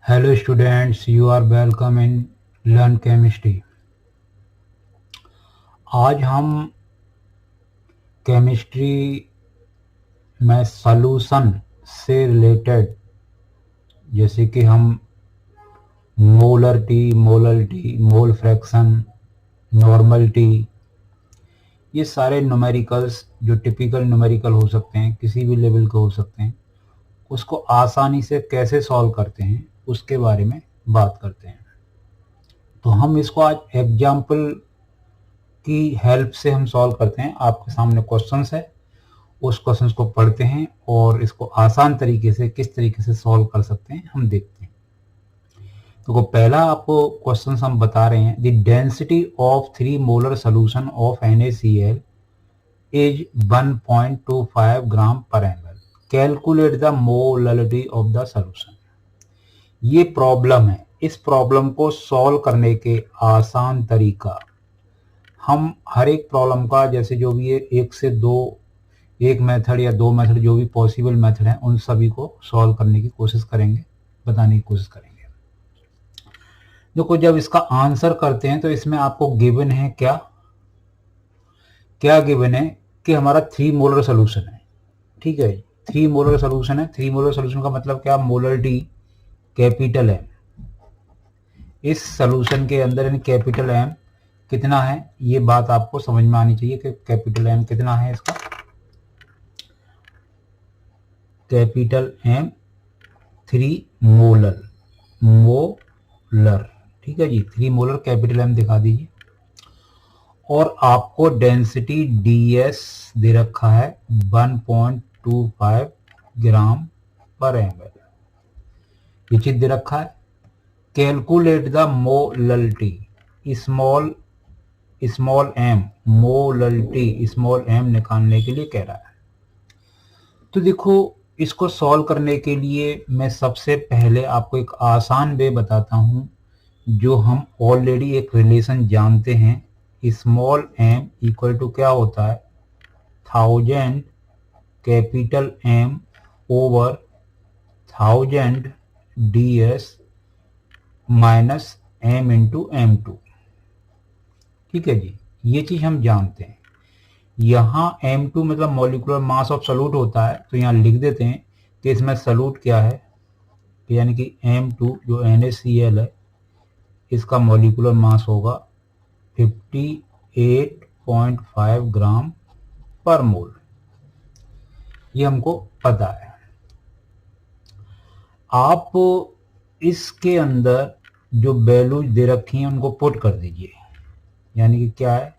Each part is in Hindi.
Hello students, you are welcome in Learn Chemistry। आज हम केमिस्ट्री में सॉल्यूशन से रिलेटेड, जैसे कि हम molarity, molarity, mole fraction, normality, ये सारे न्यूमेरिकल्स जो टिपिकल न्यूमेरिकल हो सकते हैं, किसी भी लेवल के हो सकते हैं, उसको आसानी से कैसे सॉल्व करते हैं उसके बारे में बात करते हैं। तो हम इसको आज एग्जाम्पल की हेल्प से हम सॉल्व करते हैं। आपके सामने क्वेश्चंस है, उस क्वेश्चंस को पढ़ते हैं और इसको आसान तरीके से किस तरीके से सॉल्व कर सकते हैं हम देखते हैं। तो पहला आपको क्वेश्चंस हम बता रहे हैं, the density of 3 molar solution of NaCl is 1.25 ग्राम पर ml। Calculate the molarity of the solution. ये प्रॉब्लम है। इस प्रॉब्लम को सॉल्व करने के आसान तरीका, हम हर एक प्रॉब्लम का जैसे जो भी है एक से दो, एक मेथड या दो मेथड जो भी पॉसिबल मेथड है उन सभी को सॉल्व करने की कोशिश करेंगे, बताने की कोशिश करेंगे। देखो, जब इसका आंसर करते हैं तो इसमें आपको गिवन है क्या गिवन है कि हमारा 3 मोलर सोल्यूशन है। ठीक है, 3 मोलर सोल्यूशन है। 3 मोलर सोल्यूशन का मतलब क्या? Molarity capital M। इस सोल्यूशन के अंदर यानी कैपिटल M कितना है, ये बात आपको समझ में आनी चाहिए कि कैपिटल M कितना है। इसका कैपिटल M 3 मोलर। ठीक है जी, 3 मोलर कैपिटल M दिखा दीजिए। और आपको डेंसिटी DS दे रखा है 1.25 ग्राम पर ml। ये चीज दे रखा है। Calculate the molarity, small m, molarity small m निकालने के लिए कह रहा है। तो देखो, इसको सॉल्व करने के लिए मैं सबसे पहले आपको एक आसान वे बताता हूं, जो हम ऑलरेडी एक रिलेशन जानते हैं। स्मॉल m इक्वल टू क्या होता है? 1000 कैपिटल M ओवर 1000 DS माइनस M इंटू M2। ठीक है जी, ये चीज हम जानते हैं। यहाँ M2 मतलब मॉलिक्यूलर मास ऑफ सॉल्यूट होता है, तो यहाँ लिख देते हैं कि इसमें सॉल्यूट क्या है, यानी कि M2 जो NaCl है, इसका मॉलिक्यूलर मास होगा 58.5 ग्राम पर मोल। ये हमको पता है। आप इसके अंदर जो वैल्यूज दे रखी हैं उनको पुट कर दीजिए, यानी कि क्या है?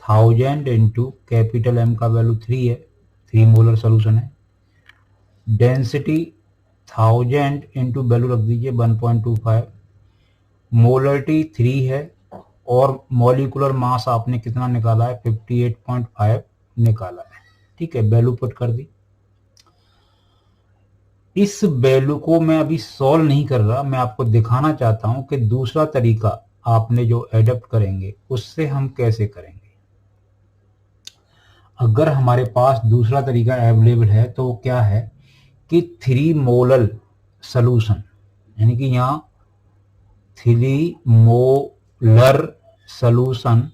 1000 इंटू कैपिटल M का वैल्यू 3 है, 3 मोलर सोल्यूशन है। डेंसिटी 1000 इंटू वैल्यू रख दीजिए 1.25, मोलरिटी 3 है और मॉलिक्यूलर मास आपने कितना निकाला है? 58.5 निकाला है। ठीक है, वैल्यू पुट कर दी। इस वैल्यू को मैं अभी सॉल्व नहीं कर रहा, मैं आपको दिखाना चाहता हूं कि दूसरा तरीका आपने जो एडप्ट करेंगे उससे हम कैसे करेंगे। अगर हमारे पास दूसरा तरीका अवेलेबल है तो वो क्या है कि 3 मोलर सोल्यूशन, यानी कि यहाँ 3 मोलर सोल्यूशन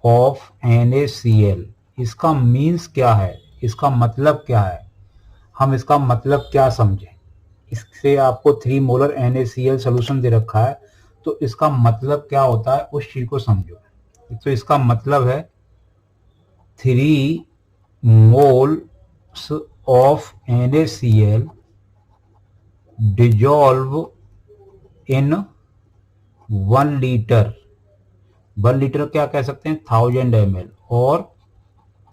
ऑफ NaCl, इसका मीन्स क्या है, इसका मतलब क्या है, हम इसका मतलब क्या समझें। इससे आपको 3 मोलर NaCl सोल्यूशन दे रखा है, तो इसका मतलब क्या होता है उस चीज को समझो। तो इसका मतलब है 3 moles of NaCl dissolve in 1 litre. 1 litre क्या कह सकते हैं? 1000 ml और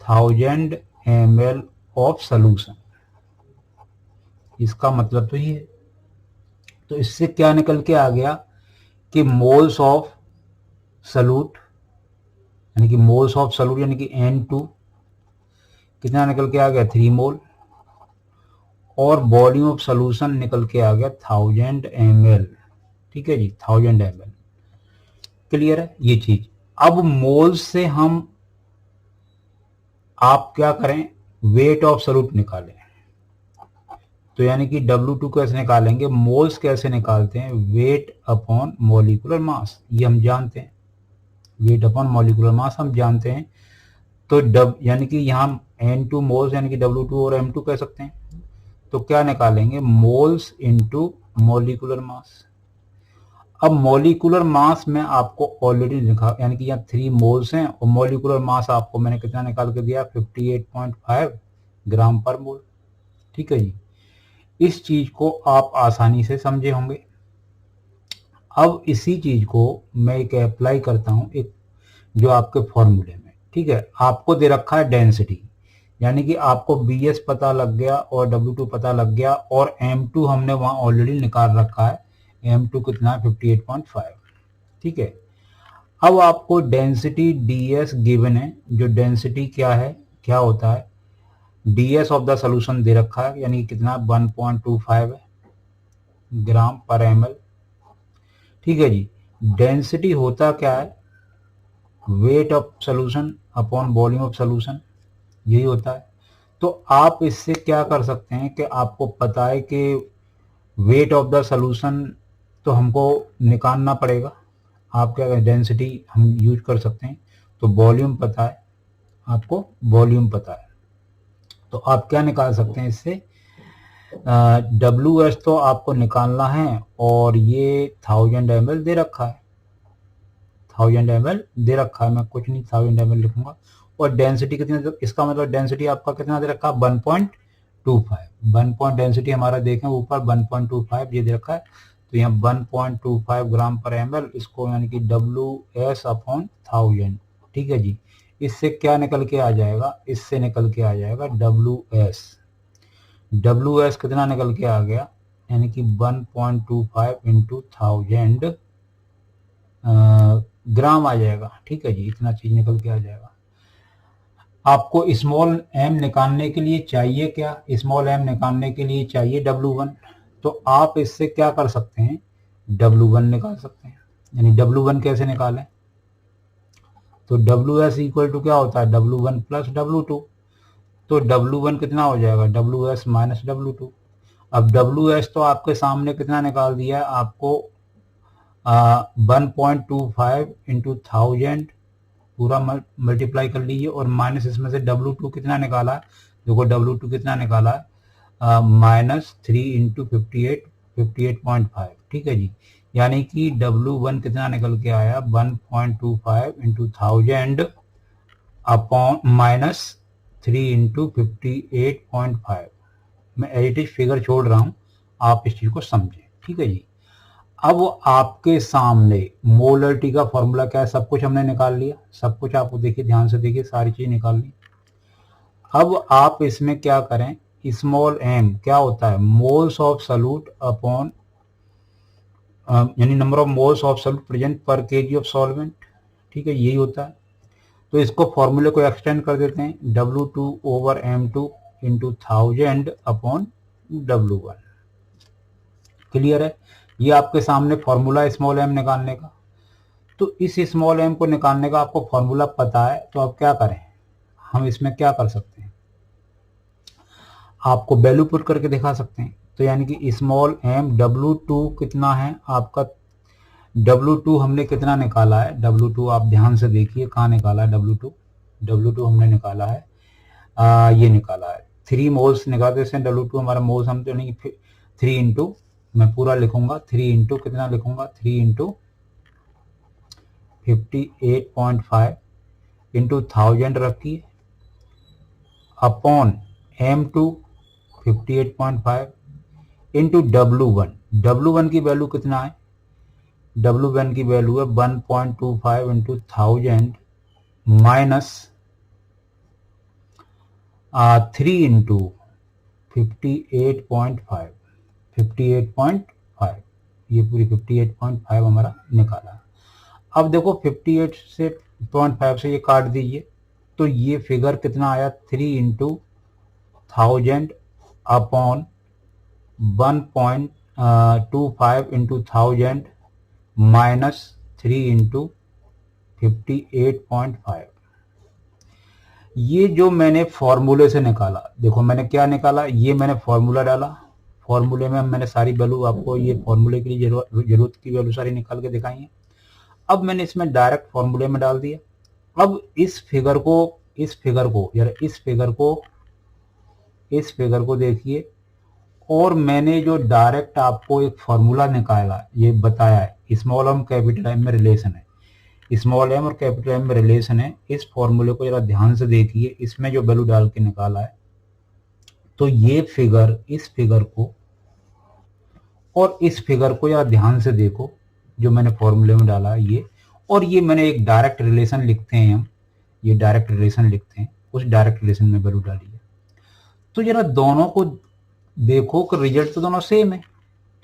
1000 ml ऑफ सोल्यूशन। इसका मतलब तो ये है। तो इससे क्या निकल के आ गया कि मोल्स ऑफ सॉल्यूट, यानी कि मोल्स ऑफ सॉल्यूट यानी कि N2 कितना निकल के आ गया? 3 मोल। और वॉल्यूम ऑफ सॉल्यूशन निकल के आ गया 1000 ml। ठीक है जी, 1000 ml। क्लियर है ये चीज। अब मोल्स से हम आप क्या करें? वेट ऑफ सॉल्यूट निकालें। तो यानी कि W2 कैसे निकालेंगे, मोल्स कैसे निकालते हैं, वेट अपॉन मॉलिक्यूलर मास, ये हम जानते हैं, वेट अपॉन मॉलिक्यूलर मास हम जानते हैं। तो यानी कि यहाँ N2 मोल्स यानी कि W2 और M2 कह सकते हैं। तो क्या निकालेंगे, मोल्स इनटू मॉलिक्यूलर मास। अब मॉलिक्यूलर मास में आपको ऑलरेडी लिखा, यानी कि यहाँ 3 मोल्स हैं और मॉलिक्यूलर मास आपको मैंने कितना निकाल के दिया, 58.5 ग्राम पर मोल। ठीक है जी, इस चीज को आप आसानी से समझे होंगे। अब इसी चीज को मैं एक अप्लाई करता हूं एक जो आपके फॉर्मूले में। ठीक है, आपको दे रखा है डेंसिटी, यानी कि आपको BS पता लग गया और W2 पता लग गया और M2 हमने वहां ऑलरेडी निकाल रखा है, M2 कितना है 58.5। ठीक है, अब आपको डेंसिटी DS गिवन है, जो डेंसिटी क्या है, क्या होता है, DS ऑफ द सोल्यूशन दे रखा है, यानी कितना 1.25 है ग्राम पर ml। ठीक है जी, डेंसिटी होता क्या है, weight of solution upon volume of solution, यही होता है। तो आप इससे क्या कर सकते हैं कि आपको पता है कि वेट ऑफ द सोल्यूशन तो हमको निकालना पड़ेगा, आप क्या करें, डेंसिटी हम यूज कर सकते हैं। तो वॉल्यूम पता है आपको, वॉल्यूम पता है, तो आप क्या निकाल सकते हैं इससे, WS तो आपको निकालना है और ये 1000 ml दे रखा है, 1000 ml दे रखा है, मैं कुछ नहीं 1000 ml लिखूंगा। और डेंसिटी कितनी, इसका मतलब डेंसिटी आपका कितना दे रखा है, 1.25। 1 डेंसिटी हमारा देखें ऊपर 1.25 ये दे रखा है, तो यहाँ 1.25 ग्राम पर ml, इसको यानी कि WS अपॉन 1000। ठीक है जी, इससे क्या निकल के आ जाएगा, इससे निकल के आ जाएगा WS कितना निकल के आ गया, यानी कि 1.25 इंटू 1000 ग्राम आ जाएगा। ठीक है जी, इतना चीज निकल के आ जाएगा। आपको स्मॉल m निकालने के लिए चाहिए क्या, स्मॉल m निकालने के लिए चाहिए W1। तो आप इससे क्या कर सकते हैं, W1 निकाल सकते हैं। यानी W1 कैसे निकालें, तो WS इक्वल टू क्या होता है, W1 प्लस W2। तो W1 कितना हो जाएगा, WS माइनस W2। अब WS तो आपके सामने कितना निकाल दिया है आपको, 1.25 इंटू 1000 पूरा मल्टीप्लाई कर लीजिए, और माइनस इसमें से W2 कितना निकाला है, देखो W2 कितना निकाला है, -3 इंटू 58.5। ठीक है जी, यानी कि W1 कितना निकल के आया, 1.25 इंटू 1000 अपॉन -3 इंटू 58.5। मैं एडिटिव फिगर छोड़ रहा हूं, आप इस चीज को समझें। ठीक है जी, अब आपके सामने मोलरिटी का फॉर्मूला क्या है, सब कुछ हमने निकाल लिया, सब कुछ आपको देखिए, ध्यान से देखिए, सारी चीज निकाल ली। अब आप इसमें क्या करें, स्मॉल m क्या होता है, मोल्स ऑफ सॉल्यूट अपॉन यानी number of moles of solute present पर केजी ऑफ सॉल्वेंट। ठीक है, यही होता है। तो इसको फॉर्मूले को एक्सटेंड कर देते हैं, W2 over M2 into 1000 upon W1। Clear है, ये आपके सामने फॉर्मूला स्मॉल m निकालने का। तो इस स्मॉल m को निकालने का आपको फॉर्मूला पता है, तो आप क्या करें, हम इसमें क्या कर सकते हैं, आपको वैल्यू पुट करके दिखा सकते हैं। तो यानी कि स्मॉल m W2 कितना है आपका, W2 हमने कितना निकाला है, W2 आप ध्यान से देखिए कहाँ निकाला है, W2 हमने निकाला है, ये निकाला है 3 मोल्स निकालते हैं, W2 हमारा मोल्स हम तो नहीं, 3 इंटू, मैं पूरा लिखूंगा 3 इंटू कितना लिखूंगा, 3 इंटू 58.5 इंटू 1000 रखिए अपॉन M2 58.5 इंटू W1 की वैल्यू कितना है, W1 की वैल्यू है 1.25 इंटू 1000 माइनस 3 इंटू 58.5, ये पूरी 58.5 हमारा निकाला। अब देखो 58 से 0.5 से ये काट दीजिए, तो ये फिगर कितना आया, 3 into 1000 upon 1.25 into 1000 minus 3 into 58.5। ये जो मैंने फॉर्मूले से निकाला, देखो मैंने क्या निकाला, ये मैंने फॉर्मूला डाला, फॉर्मूले में मैंने सारी वैल्यू आपको ये फॉर्मूले के लिए जरूरत की वैल्यू सारी निकाल के दिखाई है। अब मैंने इसमें डायरेक्ट फॉर्मूले में डाल दिया। अब इस फिगर को देखिए, और मैंने जो डायरेक्ट आपको एक फॉर्मूला निकाला, ये बताया है स्मॉल एम कैपिटल एम में रिलेशन है, स्मॉल एम और कैपिटल एम में रिलेशन है। इस फॉर्मूले को जरा ध्यान से देखिए, इसमें जो वैल्यू डाल के निकाला है, तो ये फिगर, इस फिगर को और इस फिगर को जरा ध्यान से देखो, जो मैंने फॉर्मूले में डाला है ये, और ये मैंने एक डायरेक्ट रिलेशन लिखते हैं हम, ये डायरेक्ट रिलेशन लिखते हैं, उस डायरेक्ट रिलेशन में वैल्यू डाली है। तो जरा दोनों को देखो कि रिजल्ट तो दोनों सेम है,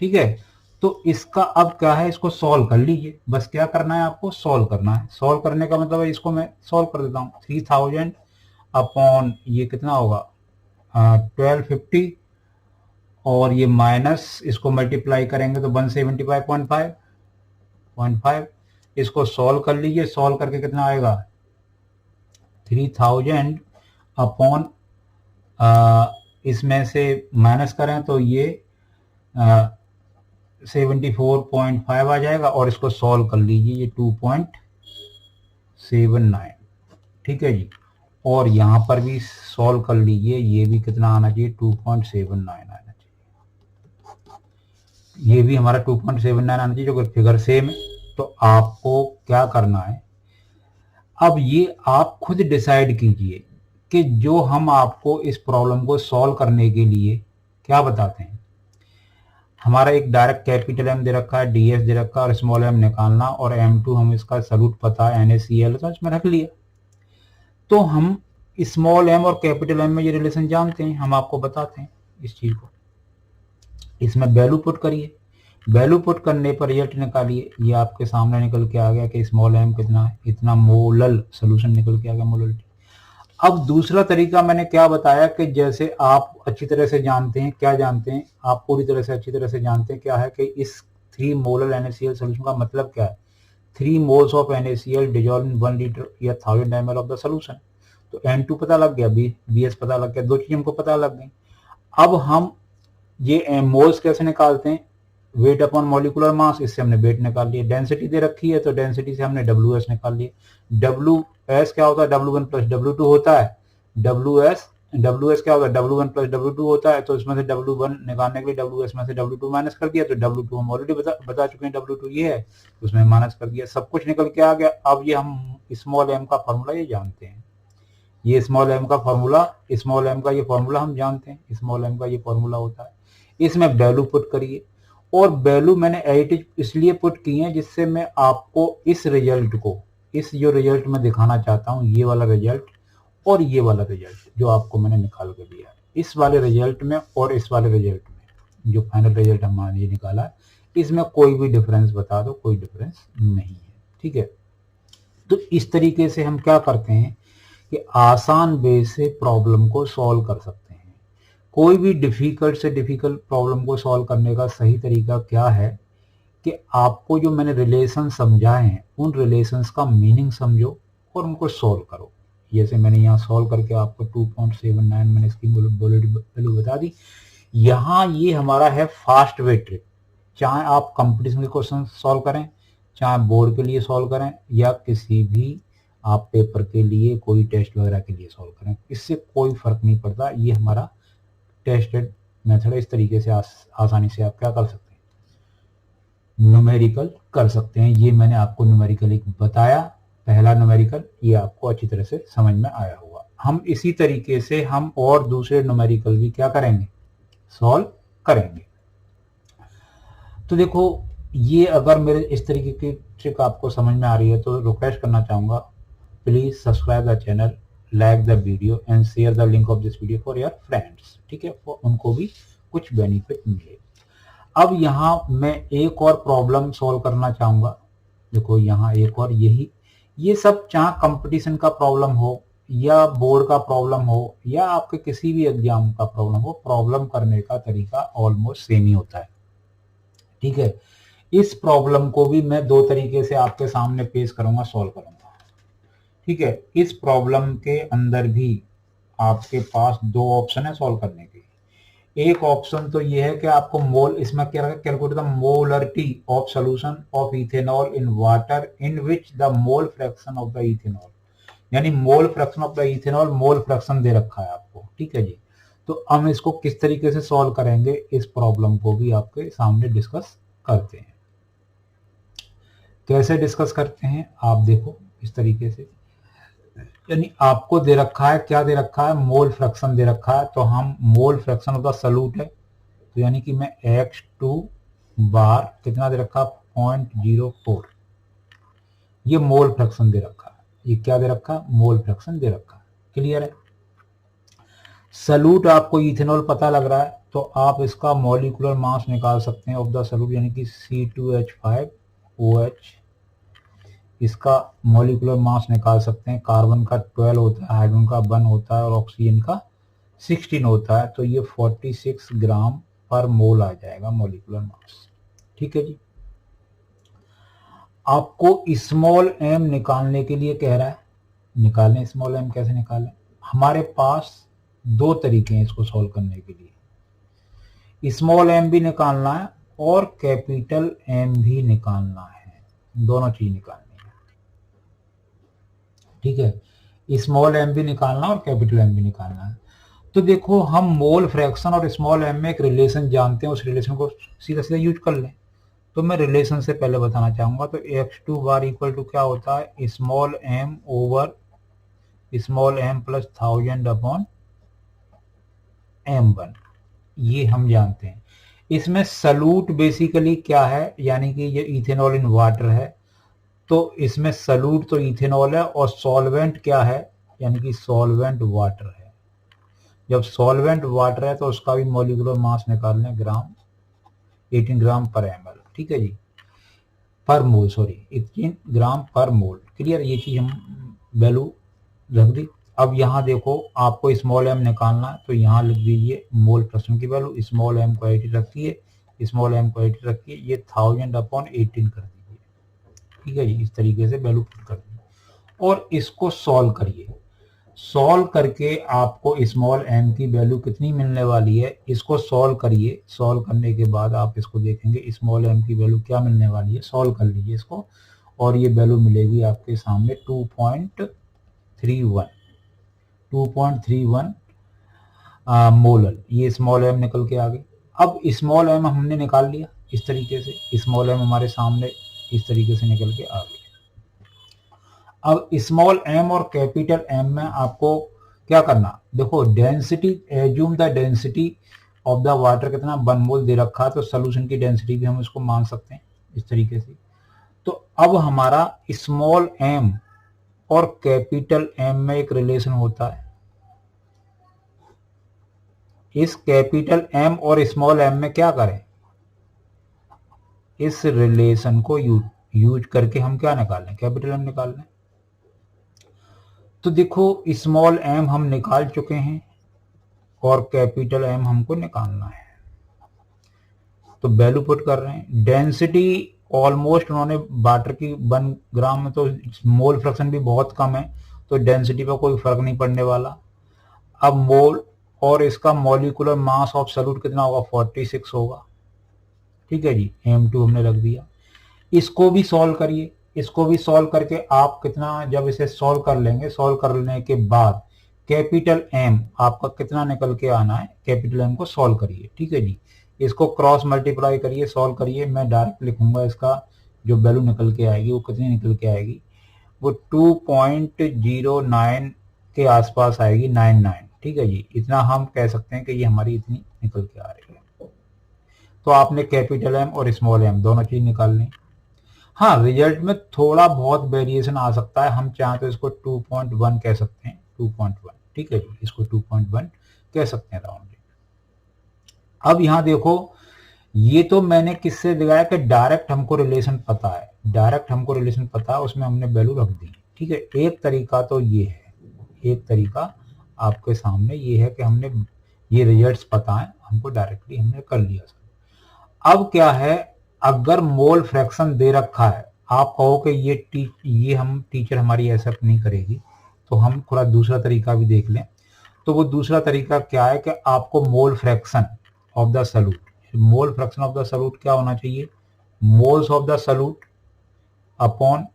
ठीक है। तो इसका अब क्या है, इसको सॉल्व कर लीजिए, बस क्या करना है आपको, सॉल्व करना है। सॉल्व करने का मतलब है, इसको मैं सॉल्व कर देता हूँ। 3000 अपॉन ये कितना होगा 1250, और ये माइनस इसको मल्टीप्लाई करेंगे तो 175.5, इसको सॉल्व कर लीजिए। सॉल्व करके कितना आएगा 3000 अपॉन इसमें से माइनस करें तो ये 74.5 आ जाएगा, और इसको सॉल्व कर लीजिए, ये 2.79, ठीक है जी। और यहाँ पर भी सॉल्व कर लीजिए, ये भी कितना आना चाहिए 2.79 आना चाहिए, ये भी हमारा 2.79 आना चाहिए, जो कि फिगर सेम है। तो आपको क्या करना है, अब ये आप खुद डिसाइड कीजिए कि जो हम आपको इस प्रॉब्लम को सॉल्व करने के लिए क्या बताते हैं। हमारा एक डायरेक्ट कैपिटल एम दे रखा है, ds दे रखा है, और स्मॉल एम निकालना, और m2 हम इसका सॉल्यूट पता है NaCl, तो इसमें रख लिया। तो हम स्मॉल एम और कैपिटल एम में ये रिलेशन जानते हैं, हम आपको बताते हैं इस चीज को। इसमें वैल्यू पुट करिए, वैल्यू पुट करने पर रिजल्ट निकालिए। ये आपके सामने निकल के आ गया कि स्मॉल एम कितना है, इतना मोलल सोल्यूशन निकल के आ गया, मोललिटी। अब दूसरा तरीका मैंने क्या बताया कि जैसे आप अच्छी तरह से जानते हैं, क्या जानते हैं आप, पूरी तरह से अच्छी तरह से जानते हैं क्या है कि इस 3 मोलल NaCl सोल्यूशन का मतलब क्या है। 3 moles of NaCl dissolve in 1 litre या 1000 ml ऑफ द सोल्यूशन। तो N2 पता लग गया, BS पता लग गया, दो चीज हमको पता लग गई। अब हम ये मोल्स कैसे निकालते हैं, वेट अपॉन मॉलिक्यूलर मास, इससे हमने वेट निकाल लिया। डेंसिटी दे रखी है तो डेंसिटी से हमने WS निकाल लिया। WS क्या होता है, W1 प्लस W2 होता है। WS क्या होता है, W1 प्लस W2 होता है। तो इसमें से W1 निकालने के लिए WS में से W2 माइनस कर दिया, तो W2 हम ऑलरेडी बता चुके हैं, W2 ये है, उसमें माइनस कर दिया, सब कुछ निकल के आ गया। अब ये हम स्मॉल एम का फॉर्मूला ये जानते हैं, ये स्मॉल एम का फॉर्मूला, स्मॉल एम का ये फॉर्मूला हम जानते हैं, स्मॉल एम का ये फॉर्मूला होता है। इसमें वैल्यू पुट करिए, और वैल्यू मैंने एडिट इसलिए पुट की है जिससे मैं आपको इस रिजल्ट को, इस जो रिजल्ट मैं दिखाना चाहता हूँ, ये वाला रिजल्ट और ये वाला रिजल्ट जो आपको मैंने निकाल कर दिया है, इस वाले रिजल्ट में और इस वाले रिजल्ट में जो फाइनल रिजल्ट हमारे निकाला है, इसमें कोई भी डिफरेंस बता दो, कोई डिफरेंस नहीं है, ठीक है। तो इस तरीके से हम क्या करते हैं कि आसान वे से प्रॉब्लम को सॉल्व कर सकते हैं। कोई भी डिफिकल्ट से डिफिकल्ट प्रॉब्लम को सॉल्व करने का सही तरीका क्या है कि आपको जो मैंने रिलेशन समझाए हैं, उन रिलेशंस का मीनिंग समझो और उनको सॉल्व करो। जैसे मैंने यहाँ सॉल्व करके आपको 2.79 मैंने इसकी वैल्यू बता दी। यहाँ ये हमारा है फास्ट वे ट्रिक। चाहे आप कंपटीशन के क्वेश्चन सॉल्व करें, चाहे बोर्ड के लिए सॉल्व करें, या किसी भी आप पेपर के लिए, कोई टेस्ट वगैरह के लिए सॉल्व करें, इससे कोई फर्क नहीं पड़ता। ये हमारा टेस्टेड मेथड है। इस तरीके से आसानी से आप क्या कर सकते हैं, न्यूमेरिकल कर सकते हैं। ये मैंने आपको न्यूमेरिकल एक बताया, पहला न्यूमेरिकल, ये आपको अच्छी तरह से समझ में आया होगा। हम इसी तरीके से हम और दूसरे न्यूमेरिकल भी क्या करेंगे, सॉल्व करेंगे। तो देखो, ये अगर मेरे इस तरीके की ट्रिक आपको समझ में आ रही है तो रिक्वेस्ट करना चाहूंगा, please subscribe the channel, like the video and share the link of this video for your friends, ठीक है, उनको भी कुछ बेनिफिट मिले। अब यहाँ मैं एक और प्रॉब्लम सॉल्व करना चाहूंगा। देखो यहाँ एक और, यही ये सब चाहे कंपटीशन का प्रॉब्लम हो या बोर्ड का प्रॉब्लम हो या आपके किसी भी एग्जाम का प्रॉब्लम हो, प्रॉब्लम करने का तरीका ऑलमोस्ट सेम ही होता है, ठीक है। इस प्रॉब्लम को भी मैं दो तरीके से आपके सामने पेश करूंगा, सॉल्व करूंगा, ठीक है। इस प्रॉब्लम के अंदर भी आपके पास दो ऑप्शन है सॉल्व करने के। एक ऑप्शन तो ये है कि आपको मोल, इसमें क्या calculate the molarity of solution of ethanol in water in which the mole fraction of the ethanol, यानी mole fraction of the ethanol, mole fraction दे रखा है आपको, ठीक है जी। तो हम इसको किस तरीके से सॉल्व करेंगे, इस प्रॉब्लम को भी आपके सामने डिस्कस करते हैं। कैसे डिस्कस करते हैं आप देखो इस तरीके से, यानी आपको दे रखा है, क्या दे रखा है, मोल फ्रैक्शन दे रखा है। तो हम मोल फ्रैक्शन ऑफ द सॉल्यूट है, तो यानी कि मैं x2 बार कितना दे रखा, 0.04, ये मोल फ्रैक्शन दे रखा है। ये क्या दे रखा, मोल फ्रैक्शन दे रखा है। क्लियर है। सॉल्यूट आपको इथेनॉल पता लग रहा है, तो आप इसका मॉलिक्यूलर मास निकाल सकते हैं ऑफ द सॉल्यूट, यानी कि C2H5OH, इसका मॉलिक्यूलर मास निकाल सकते हैं। कार्बन का 12 होता है, हाइड्रोजन का 1 होता है और ऑक्सीजन का 16 होता है, तो ये 46 ग्राम पर मोल आ जाएगा मॉलिक्यूलर मास। ठीक है जी। आपको स्मॉल एम निकालने के लिए कह रहा है, निकालें स्मॉल एम, कैसे निकालें। हमारे पास दो तरीके हैं इसको सॉल्व करने के लिए, स्मॉल एम भी निकालना है और कैपिटल एम भी निकालना है, दोनों चीज निकालनी है। ठीक है, स्मॉल एम भी निकालना और कैपिटल एम भी निकालना है। तो देखो, हम मोल फ्रैक्शन और स्मॉल एम में एक रिलेशन जानते हैं, उस रिलेशन को सीधा सीधा यूज कर लें। तो मैं रिलेशन से पहले बताना चाहूंगा, तो x2 बार इक्वल टू क्या होता है, small m over small m plus 1000 upon m1, ये हम जानते हैं। इसमें सॉल्यूट बेसिकली क्या है, यानी कि ये इथेनॉल इन वाटर है, तो इसमें सॉल्यूट तो इथेनॉल है और सॉल्वेंट क्या है, यानी कि सॉल्वेंट वाटर है। जब सॉल्वेंट वाटर है तो उसका भी मॉलिक्यूलर मास निकाल लें, ग्राम 18 ग्राम पर ml। ठीक है जी, पर मोल, सॉरी 18 ग्राम पर मोल। क्लियर, ये चीज हम वैल्यू रख दी। अब यहाँ देखो, आपको स्मॉल एम निकालना है, तो यहाँ लिख दीजिए मोल फ्रैक्शन की वैल्यू, स्मॉल एम को 80 रखिए, स्मॉल एम को 80 रखिए, ये 1000 अपॉन 18 कर दीजिए। ठीक है जी, इस तरीके से वैल्यू पुट कर दीजिए और इसको सॉल्व करिए। सॉल्व करके आपको स्मॉल एम की वैल्यू कितनी मिलने वाली है, इसको सॉल्व करिए। सॉल्व करने के बाद आप इसको देखेंगे स्मॉल एम की वैल्यू क्या मिलने वाली है। सॉल्व कर लीजिए इसको और ये वैल्यू मिलेगी आपके सामने 2.31 मोलर। ये स्मॉल एम निकल के आ गई। अब स्मॉल एम हमने निकाल लिया इस तरीके से, स्मॉल एम हमारे सामने इस तरीके से निकल के आ गई। अब स्मॉल एम और कैपिटल एम में आपको क्या करना, देखो density, assume the density of the water कितना, 1 मोल दे रखा है, तो सोल्यूशन की डेंसिटी भी हम इसको मान सकते हैं इस तरीके से। तो अब हमारा स्मॉल एम और कैपिटल एम में एक रिलेशन होता है। इस कैपिटल एम और स्मॉल एम में क्या करें, इस रिलेशन को यूज करके हम क्या निकालें, कैपिटल एम निकाल लें। तो देखो, स्मॉल एम हम निकाल चुके हैं और कैपिटल एम हमको निकालना है, तो वैल्यू पुट कर रहे हैं। डेंसिटी ऑलमोस्ट उन्होंने वाटर की 1 ग्राम में, तो मोल फ्रैक्शन भी बहुत कम है, तो डेंसिटी पर कोई फर्क नहीं पड़ने वाला। अब मोल और इसका मॉलिक्यूलर मास ऑफ सॉल्यूट कितना होगा, 46 होगा। ठीक है जी, m2 हमने रख दिया। इसको भी सॉल्व करिए, इसको भी सॉल्व करके आप कितना, जब इसे सॉल्व कर लेंगे, सॉल्व करने के बाद कैपिटल एम आपका कितना निकल के आना है, कैपिटल एम को सॉल्व करिए। ठीक है जी, इसको क्रॉस मल्टीप्लाई करिए, सॉल्व करिए। मैं डायरेक्ट लिखूंगा, इसका जो वैल्यू निकल के आएगी वो कितनी निकल के आएगी, वो 2.09 के आसपास आएगी, 99। ठीक है जी, इतना हम कह सकते हैं कि ये हमारी इतनी निकल के आ रही है। तो आपने कैपिटल एम और स्मॉल एम दोनों चीज निकाल लें। हाँ, रिजल्ट में थोड़ा बहुत वेरिएशन आ सकता है, हम चाहें तो इसको 2.1 कह सकते हैं, 2.1। ठीक है जी, इसको 2.1 कह सकते हैं राउंड। अब यहाँ देखो, ये तो मैंने किससे दिखाया कि डायरेक्ट हमको रिलेशन पता है, डायरेक्ट हमको रिलेशन पता है, उसमें हमने वैल्यू रख दी। ठीक है, एक तरीका तो ये है, एक तरीका आपके सामने ये है कि हमने ये रिजल्ट्स पता है हमको, डायरेक्टली हमने कर लिया। अब क्या है, अगर मोल फ्रैक्शन दे रखा है, आप कहो कि ये हम टीचर हमारी एक्सेप्ट नहीं करेगी, तो हम थोड़ा दूसरा तरीका भी देख लें। तो वो दूसरा तरीका क्या है कि आपको मोल fraction of the solute, mole fraction of the solute क्या होना चाहिए, moles of the solute upon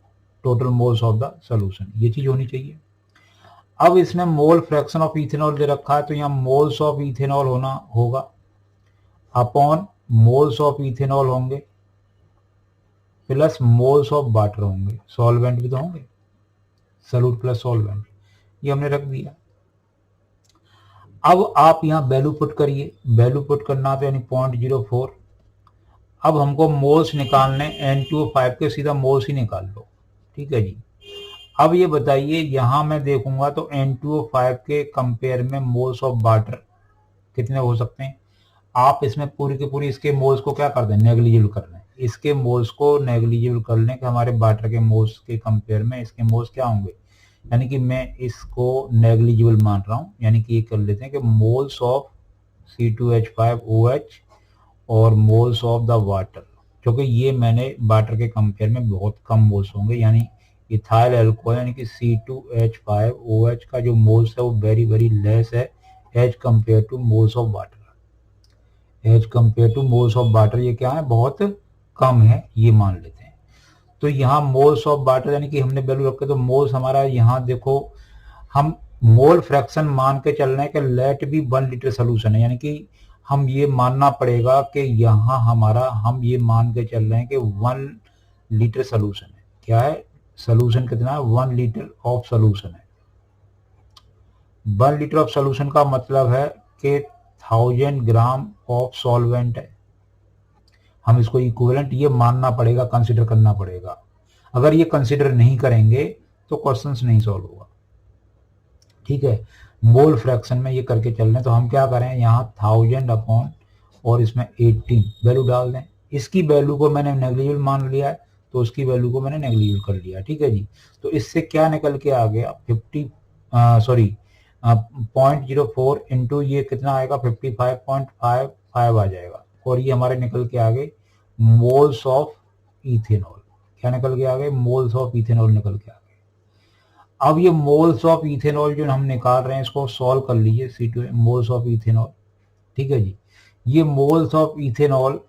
total moles of the solution, ये चीज होनी चाहिए। अब इसमें मोल फ्रैक्शन ऑफ इथेनॉल दे रखा है तो यहाँ मोल्स ऑफ इथेनॉल होना होगा अपॉन मोल्स ऑफ इथेनॉल होंगे प्लस मोल्स ऑफ वाटर होंगे, सॉल्वेंट भी तो होंगे, सॉल्यूट प्लस सॉल्वेंट, ये हमने रख दिया। अब आप यहाँ वैल्यू पुट करिए, वैल्यू पुट करना तो यानी 0.04। अब हमको मोल्स निकालने N2O5 के, सीधा मोल्स ही निकाल लो, ठीक है जी। अब ये बताइए यहाँ मैं देखूंगा तो N2O5 के कंपेयर में मोल्स ऑफ वाटर कितने हो सकते हैं। आप इसमें पूरी की पूरी इसके मोल्स को क्या कर दें, नेग्लिजिबल कर दें, इसके मोल्स को नेग्लिजिबल कर लें कि हमारे वाटर के मोल्स के कंपेयर में इसके मोल्स क्या होंगे, यानी कि मैं इसको नेग्लिजिबल मान रहा हूँ, यानी कि ये कर लेते हैं कि मोल्स ऑफ C2H5OH और मोल्स ऑफ द वाटर, क्योंकि ये मैंने वाटर के कंपेयर में बहुत कम मोल्स होंगे, यानी इथाइल अल्कोहल यानी कि C2H5OH का जो मोल्स है वो वेरी वेरी लेस है as compare to moles of water, as compare to moles of water ये क्या है, बहुत कम है, ये मान लेते हैं। तो यहाँ मोल्स ऑफ वाटर यानी कि हमने वैल्यू रखे तो मोल्स हमारा यहाँ देखो, हम मोल फ्रैक्शन मान के चल रहे हैं कि लेट बी 1 लीटर सोल्यूशन है, यानी कि हम ये मानना पड़ेगा कि यहाँ हमारा, हम ये मान के चल रहे हैं कि 1 लीटर सोल्यूशन है, क्या है सोल्यूशन कितना है, 1 लीटर ऑफ सोल्यूशन है। 1 लीटर ऑफ सोल्यूशन का मतलब है कि 1000 ग्राम ऑफ सॉल्वेंट है, हम इसको इक्विवेलेंट ये मानना पड़ेगा, कंसीडर करना पड़ेगा। अगर ये कंसीडर नहीं करेंगे तो क्वेश्चंस नहीं सॉल्व होगा, ठीक है। मोल फ्रैक्शन में ये करके चल रहे हैं तो हम क्या करें, यहाँ 1000 अपॉन और इसमें 18 वैल्यू डाल दें, इसकी वैल्यू को मैंने नेग्लिजिबल मान लिया है तो उसकी वैल्यू को मैंने नेग्लिजिबल कर लिया, ठीक है जी। तो इससे क्या निकल के आ गया 0.04 इंटू ये कितना आएगा 55.55 आ जाएगा, और ये हमारे निकल के आ गए मोल्स ऑफ इथेनॉल, क्या निकल के आ गए, मोल्स ऑफ इथेनॉल निकल के आ गए। अब ये मोल्स ऑफ इथेनॉल जो हम निकाल रहे हैं इसको सॉल्व कर लीजिए, C2 मोल्स ऑफ इथेनॉल, ठीक है जी। ये मोल्स ऑफ इथेनॉल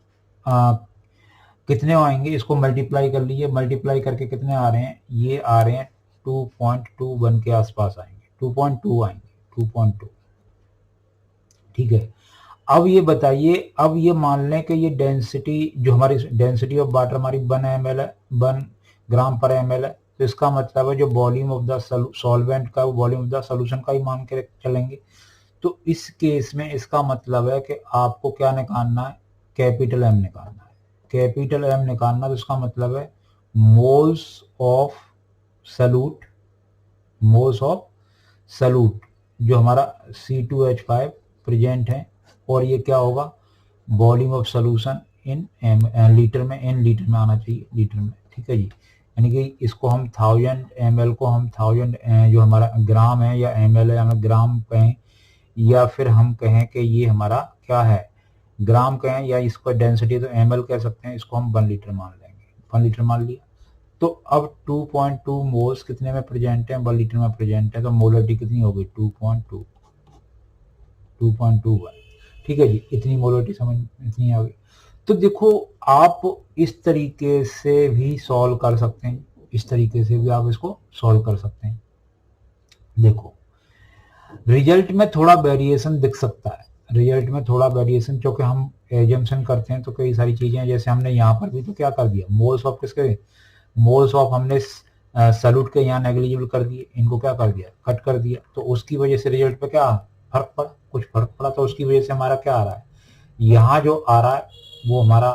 कितने आएंगे, इसको मल्टीप्लाई कर लीजिए, मल्टीप्लाई करके कितने आ रहे हैं, ये आ रहे हैं 2.21 के आसपास आएंगे, 2.2 आएंगे, 2.2, ठीक है। अब ये बताइए, अब ये मान लें कि ये डेंसिटी जो हमारी डेंसिटी ऑफ वाटर हमारी 1 ml है, 1 ग्राम पर ml है, तो इसका मतलब है जो वॉल्यूम ऑफ द सॉल्वेंट का वॉल्यूम ऑफ द सोल्यूशन का ही मान के चलेंगे। तो इस केस में इसका मतलब है कि आपको क्या निकालना है, कैपिटल M निकालना है, कैपिटल M निकालना, तो इसका मतलब है moles of solute, moles of solute जो हमारा C2H5 प्रेजेंट है, और ये क्या होगा volume of solution in litre में, इन लीटर में आना चाहिए, लीटर में, ठीक है जी। यानी कि इसको हम 1000 ml को हम 1000 जो हमारा ग्राम है या ml है, हमें ग्राम कहें या फिर हम कहें कि ये हमारा क्या है ग्राम कहें, या इसको डेंसिटी तो ml कह सकते हैं, इसको हम 1 लीटर मान लेंगे, 1 लीटर मान लिया। तो अब 2.2 मोल्स कितने में प्रेजेंट है, 1 लीटर में प्रेजेंट है, तो मोलरिटी कितनी होगी 2.21, ठीक है जी। इतनी मोलरिटी समझ इतनी आ गई। तो देखो आप इस तरीके से भी सॉल्व कर सकते हैं, इस तरीके से भी आप इसको सॉल्व कर सकते हैं। देखो रिजल्ट में थोड़ा वेरिएशन दिख सकता है, रिजल्ट में थोड़ा वेरिएशन, क्योंकि हम एजम्पशन करते हैं तो कई सारी चीजें हैं, जैसे हमने यहाँ पर भी तो क्या कर दिया, मोल्स ऑफ किसके, मोल्स ऑफ हमने सॉल्यूट के यहाँ नेग्लिजिबल कर दिए, इनको क्या कर दिया, कट कर दिया, तो उसकी वजह से रिजल्ट पे क्या फर्क पड़ा, कुछ फर्क पड़ा, तो उसकी वजह से हमारा क्या आ रहा है, यहाँ जो आ रहा है वो हमारा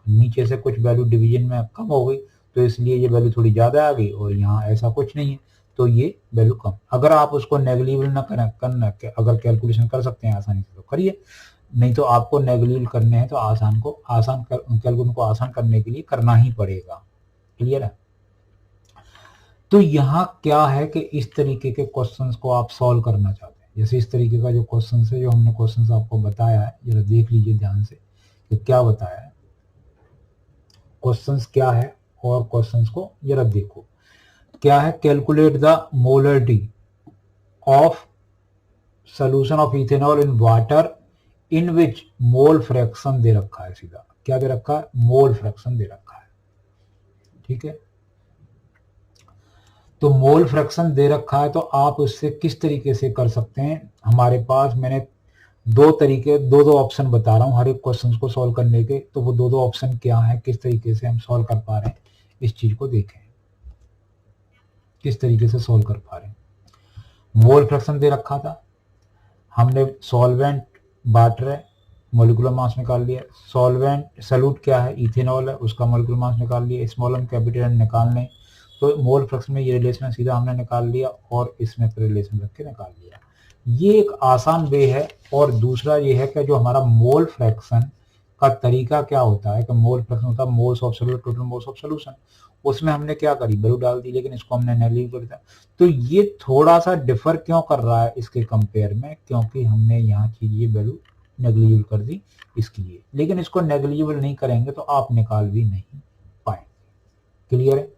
नीचे से कुछ वैल्यू डिवीजन में कम हो गई, तो इसलिए ये वैल्यू थोड़ी ज्यादा आ गई, और यहाँ ऐसा कुछ नहीं है तो ये वैल्यू कम। अगर आप उसको नेग्लिजिबल ना करना अगर कैलकुलेशन कर सकते हैं आसानी से तो करिए, नहीं तो आपको नेग्लिजिबल करने हैं तो कैलकुलेशन को आसान करने के लिए करना ही पड़ेगा, क्लियर है। तो यहाँ क्या है कि इस तरीके के क्वेश्चंस को आप सॉल्व करना चाहते हैं, जैसे इस तरीके का जो क्वेश्चन है, जो हमने क्वेश्चन आपको बताया है, जरा देख लीजिए ध्यान से कि क्या बताया है, क्वेश्चंस क्या है, और क्वेश्चंस को जरा देखो क्या है। Calculate the molarity of solution of ethanol in water in which mole fraction दे रखा है, सीधा क्या दे रखा है, मोल फ्रैक्शन दे रखा है। ठीक है, तो मोल फ्रैक्शन दे रखा है तो आप उससे किस तरीके से कर सकते हैं, हमारे पास मैंने दो तरीके, दो ऑप्शन बता रहा हूं हर एक क्वेश्चन को सॉल्व करने के, तो वो दो ऑप्शन क्या है, किस तरीके से हम सॉल्व कर पा रहे हैं, इस चीज को देखें किस तरीके से सॉल्व कर पा रहे हैं। मोल फ्रैक्शन दे रखा था, हमने सॉल्वेंट वाटर है, मोलिकुलर मास निकाल लिया, सॉल्वेंट सॉल्यूट क्या है, इथेनॉल है, उसका मोलिकुलर मास निकाल लिया, स्मॉल एम कैपिटल एन निकाल लें, तो मोल फ्रैक्शन में ये रिलेशन सीधा हमने निकाल लिया और इसमें रिलेशन रख के निकाल लिया। ये एक आसान वे है। और दूसरा ये है कि जो हमारा मोल फ्रैक्शन का तरीका क्या होता है कि मोल फ्रैक्शन होता है moles of solute total moles of solution, उसमें हमने क्या करी, वैल्यू डाल दी, लेकिन इसको हमने नेगलिजिबल कर दिया। तो ये थोड़ा सा डिफर क्यों कर रहा है इसके कंपेयर में, क्योंकि हमने यहाँ चीज ये वैल्यू नेगलिजिबल कर दी इसके लिए, लेकिन इसको नेगलिजिबल नहीं करेंगे तो आप निकाल भी नहीं पाएंगे। क्लियर है?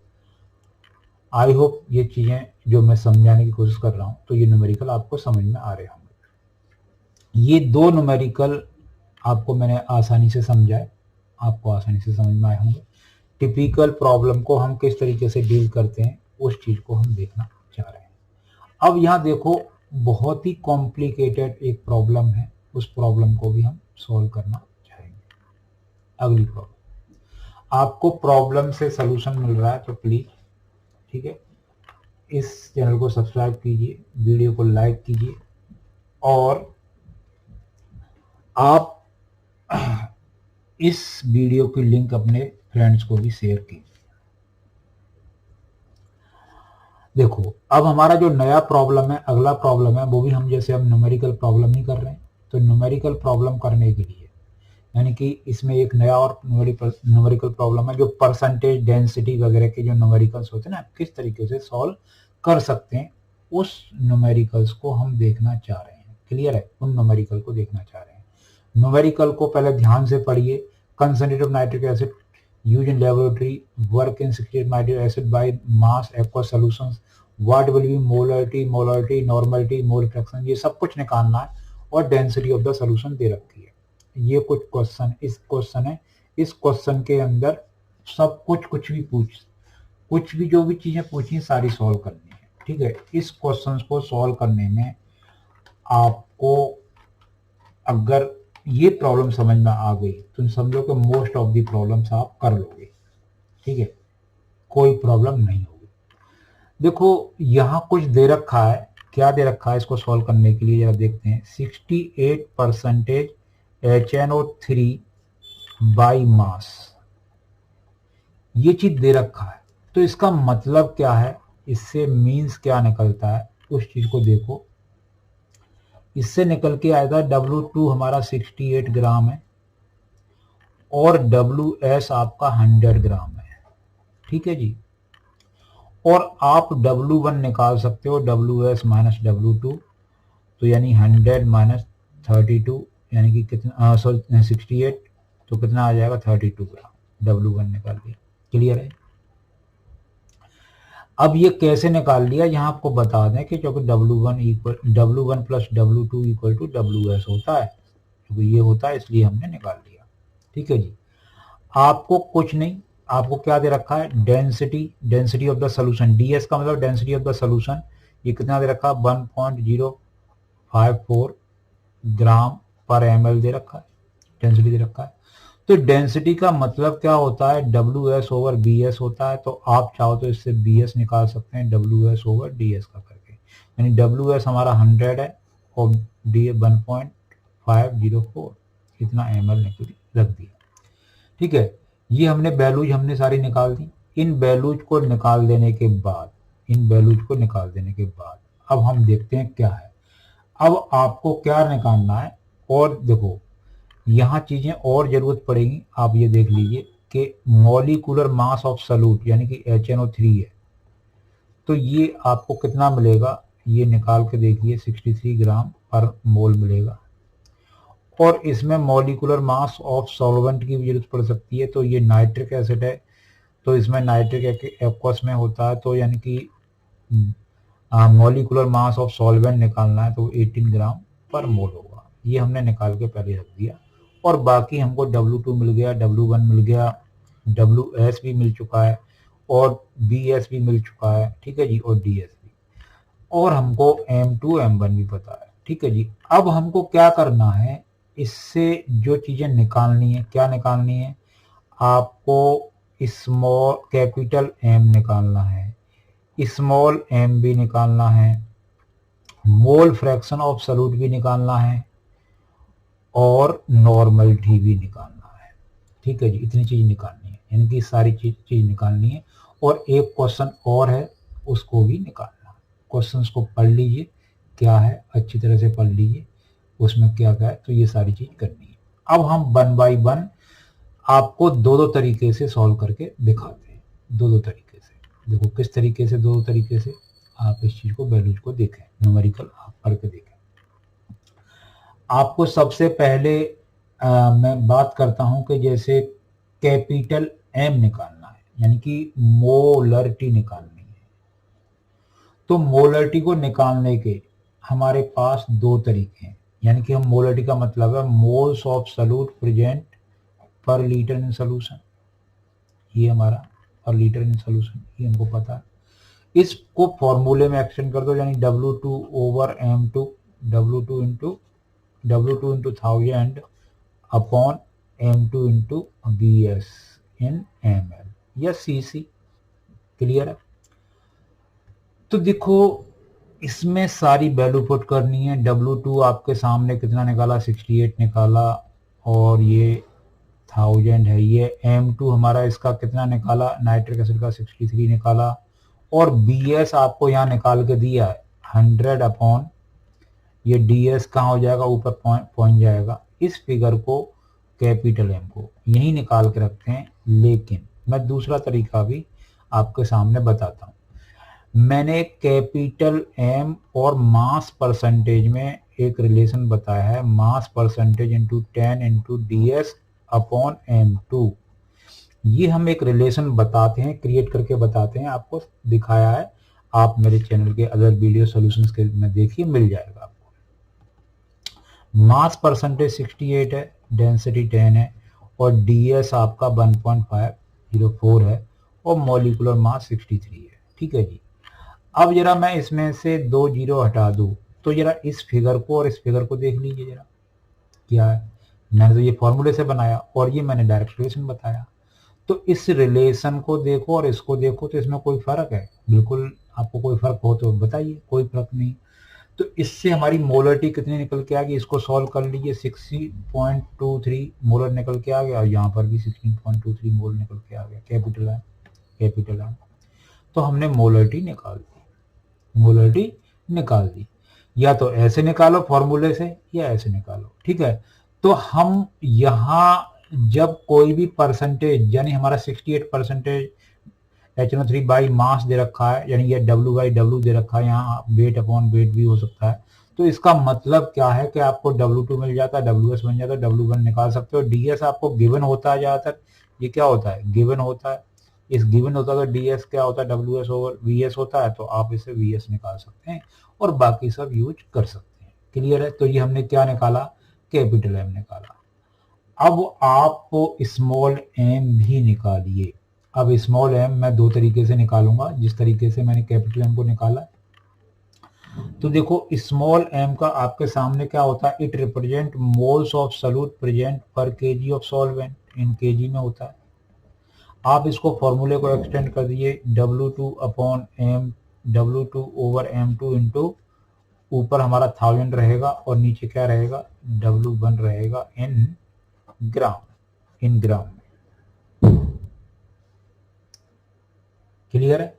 आई होप ये चीजें जो मैं समझाने की कोशिश कर रहा हूं तो ये न्यूमेरिकल आपको समझ में आ रहे होंगे। ये दो न्यूमेरिकल आपको मैंने आसानी से समझाए, आपको आसानी से समझ में आए होंगे। टिपिकल प्रॉब्लम को हम किस तरीके से डील करते हैं उस चीज को हम देखना चाह रहे हैं। अब यहाँ देखो बहुत ही कॉम्प्लिकेटेड एक प्रॉब्लम है, उस प्रॉब्लम को भी हम सॉल्व करना चाहेंगे। अगली प्रॉब्लम, आपको प्रॉब्लम से सलूशन मिल रहा है तो प्लीज, ठीक है, इस चैनल को सब्सक्राइब कीजिए, वीडियो को लाइक कीजिए और आप इस वीडियो की लिंक अपने फ्रेंड्स को भी शेयर कीजिए। देखो अब हमारा जो नया प्रॉब्लम है, अगला प्रॉब्लम है, वो भी हम जैसे हम न्यूमेरिकल प्रॉब्लम ही कर रहे हैं, तो न्यूमेरिकल प्रॉब्लम करने के लिए यानी कि इसमें एक नया और न्यूमेरिकल प्रॉब्लम है जो परसेंटेज डेंसिटी वगैरह के जो न्यूमेरिकल्स होते हैं ना, किस तरीके से सॉल्व कर सकते हैं उस न्यूमेरिकल्स को हम देखना चाह रहे हैं। क्लियर है? उन न्यूमेरिकल को देखना चाह रहे हैं। न्यूमेरिकल को पहले ध्यान से पढ़िए। Concentrate of nitric acid use in laboratory, work in 68 nitric acid by mass aqueous solutions, what will be molarity, normality, mole fraction, ये सब कुछ निकालना है और डेंसिटी ऑफ द सॉल्यूशन दे रखी है। ये कुछ क्वेश्चन इस क्वेश्चन है, इस क्वेश्चन के अंदर सब कुछ भी कुछ भी जो भी चीजें पूछी सारी सॉल्व करनी है। ठीक है, इस क्वेश्चन को सॉल्व करने में आपको अगर ये प्रॉब्लम समझ में आ गई तो समझो कि मोस्ट ऑफ दी प्रॉब्लम्स आप कर लोगे। ठीक है, कोई प्रॉब्लम नहीं होगी। देखो यहाँ कुछ दे रखा है, क्या दे रखा है इसको सॉल्व करने के लिए जरा देखते हैं। 68% HNO3 बाई मास, ये चीज दे रखा है, तो इसका मतलब क्या है, इससे मीन्स क्या निकलता है उस चीज को देखो। इससे निकल के आएगा W2 हमारा 68 ग्राम है और WS आपका 100 ग्राम है। ठीक है जी, और आप W1 निकाल सकते हो, WS माइनस W2, तो यानी 100 माइनस 32 यानी कि कितना, 68, तो कितना आ जाएगा 32 ग्राम, W1 निकाल लिया। क्लियर है? अब ये कैसे निकाल लिया, यहाँ आपको बता दें कि क्योंकि W1 plus W2 equal to WS होता है, क्योंकि ये होता है इसलिए हमने निकाल लिया। ठीक है जी, आपको कुछ नहीं, आपको क्या दे रखा है, density of the solution, DS का मतलब डेंसिटी ऑफ द सोल्यूशन, ये कितना दे रखा है 1.054 ग्राम पर ml दे रखा है, डेंसिटी दे रखा है। तो डेंसिटी का मतलब क्या होता है, WS ओवर BS होता है, तो आप चाहो तो इससे BS निकाल सकते हैं WS ओवर DS का करके, यानी WS हमारा 100 है और DS 1.504 इतना ml निकल रख दिया। ठीक है, ये हमने वैल्यूज हमने सारी निकाल दी। इन वैल्यूज को निकाल देने के बाद अब हम देखते हैं क्या है। अब आपको क्या निकालना है, और देखो यहाँ चीजें और जरूरत पड़ेगी, आप ये देख लीजिए कि मॉलिक्यूलर मास ऑफ सॉल्यूट यानी कि HNO3 है, तो ये आपको कितना मिलेगा, ये निकाल के देखिए 63 ग्राम पर मोल मिलेगा। और इसमें मॉलिक्यूलर मास ऑफ सॉल्वेंट की भी जरूरत पड़ सकती है, तो ये नाइट्रिक एसिड है, तो इसमें नाइट्रिक एक्वस में होता है, तो यानी कि मॉलिक्यूलर मास ऑफ सॉल्वेंट निकालना है तो 18 ग्राम पर मोल होगा। ये हमने निकाल के पहले रख दिया, और बाकी हमको W2 मिल गया, W1 मिल गया, WS भी मिल चुका है और BS भी मिल चुका है, ठीक है जी, और DS भी, और हमको M2 M1 भी पता है, ठीक है जी। अब हमको क्या करना है, इससे जो चीजें निकालनी है, क्या निकालनी है, आपको स्मॉल कैपिटल M निकालना है, स्मॉल m भी निकालना है, मोल फ्रैक्शन ऑफ सॉल्यूट भी निकालना है, और नॉर्मल टी भी निकालना है, ठीक है जी। इतनी चीज निकालनी है, इनकी सारी चीज निकालनी है, और एक क्वेश्चन और है उसको भी निकालना है। क्वेश्चन को पढ़ लीजिए, क्या है अच्छी तरह से पढ़ लीजिए, उसमें क्या क्या है, तो ये सारी चीज करनी है। अब हम 1 बाय 1 आपको दो तरीके से सॉल्व करके दिखाते हैं, दो तरीके से। देखो किस तरीके से, दो तरीके से आप इस चीज को, वैल्यूज को देखें, न्यूमेरिकल आप पढ़ के देखें। आपको सबसे पहले मैं बात करता हूं कि जैसे कैपिटल M निकालना है, यानी कि मोलरिटी निकालनी है। तो मोलरिटी को निकालने के हमारे पास दो तरीके हैं, यानी कि हम मोलरिटी का मतलब है मोल्स ऑफ सॉल्यूट प्रेजेंट पर लीटर इन सोल्यूशन, ये हमारा पर लीटर इन सोल्यूशन, ये हमको पता है। इसको फॉर्मूले में एक्सटेंड कर दो, यानी W2 over M2, W2 into 1000 upon M2 into BS इन ml या cc। क्लियर है? तो देखो इसमें सारी वैल्यू पुट करनी है। W2 आपके सामने कितना निकाला, 68 निकाला, और ये 1000 है। ये M2 हमारा इसका कितना निकाला, नाइट्रिक एसिड का 63 निकाला, और BS आपको यहाँ निकाल के दिया है 100 अपॉन, ये DS कहाँ हो जाएगा, ऊपर पहुंच जाएगा। इस फिगर को कैपिटल M को यही निकाल के रखते हैं, लेकिन मैं दूसरा तरीका भी आपके सामने बताता हूँ। मैंने कैपिटल M और मास परसेंटेज में एक रिलेशन बताया है, mass percentage into 10 into DS upon M2। ये हम एक रिलेशन बताते हैं, क्रिएट करके बताते हैं, आपको दिखाया है। आप मेरे चैनल के अदर वीडियो सॉल्यूशंस के में देखिए, मिल जाएगा आपको। मास परसेंटेज 68 है, डेंसिटी 10 है, और DS आपका 1.504 है, और मॉलिक्यूलर मास 63 है, ठीक है जी। अब जरा मैं इसमें से 2 जीरो हटा दूं, तो जरा इस फिगर को और इस फिगर को देख लीजिए जरा, क्या है। मैंने तो ये फॉर्मूले से बनाया, और ये मैंने डायरेक्ट रिलेशन बताया। तो इस रिलेशन को देखो और इसको देखो, तो इसमें कोई फर्क है? बिल्कुल, आपको कोई फर्क हो तो बताइए, कोई फर्क नहीं। तो इससे हमारी मोलरिटी कितनी निकल के आ गई, इसको सॉल्व कर लीजिए, 60.23 मोलर निकल के आ गया, और यहाँ पर भी 16.23 मोल निकल के आ गया, कैपिटल है। तो हमने मोलरिटी निकाल दी। या तो ऐसे निकालो फॉर्मूले से, या ऐसे निकालो, ठीक है। तो हम यहाँ जब कोई भी परसेंटेज, यानी हमारा 68% HNO3 बाई मास दे रखा है, यानी ये W/W दे रखा है, यहाँ वेट अपॉन वेट भी हो सकता है। तो इसका मतलब क्या है कि आपको W2 मिल जाता है, WS बन जाता है, W1 निकाल सकते हो। DS आपको गिवन होता है ज़्यादातर, ये क्या होता है, गिवन होता है। इस गिवन होता है तो DS क्या होता है, WS ओवर VS होता है, तो आप इसे VS निकाल सकते हैं, और बाकी सब यूज कर सकते हैं। क्लियर है? तो ये हमने क्या निकाला, कैपिटल M निकाला। अब आप स्मॉल m भी निकालिए। अब स्मॉल m मैं दो तरीके से निकालूंगा, जिस तरीके से मैंने कैपिटल M को निकाला। तो देखो स्मॉल m का आपके सामने क्या होता है, it represent moles of solute present पर kg of solvent, in kg में होता है। आप इसको फॉर्मूले को एक्सटेंड कर दिए, W2 upon M, W2 over M2 into, ऊपर हमारा 1000 रहेगा, और नीचे क्या रहेगा, W1 रहेगा इन ग्राम में। क्लियर है?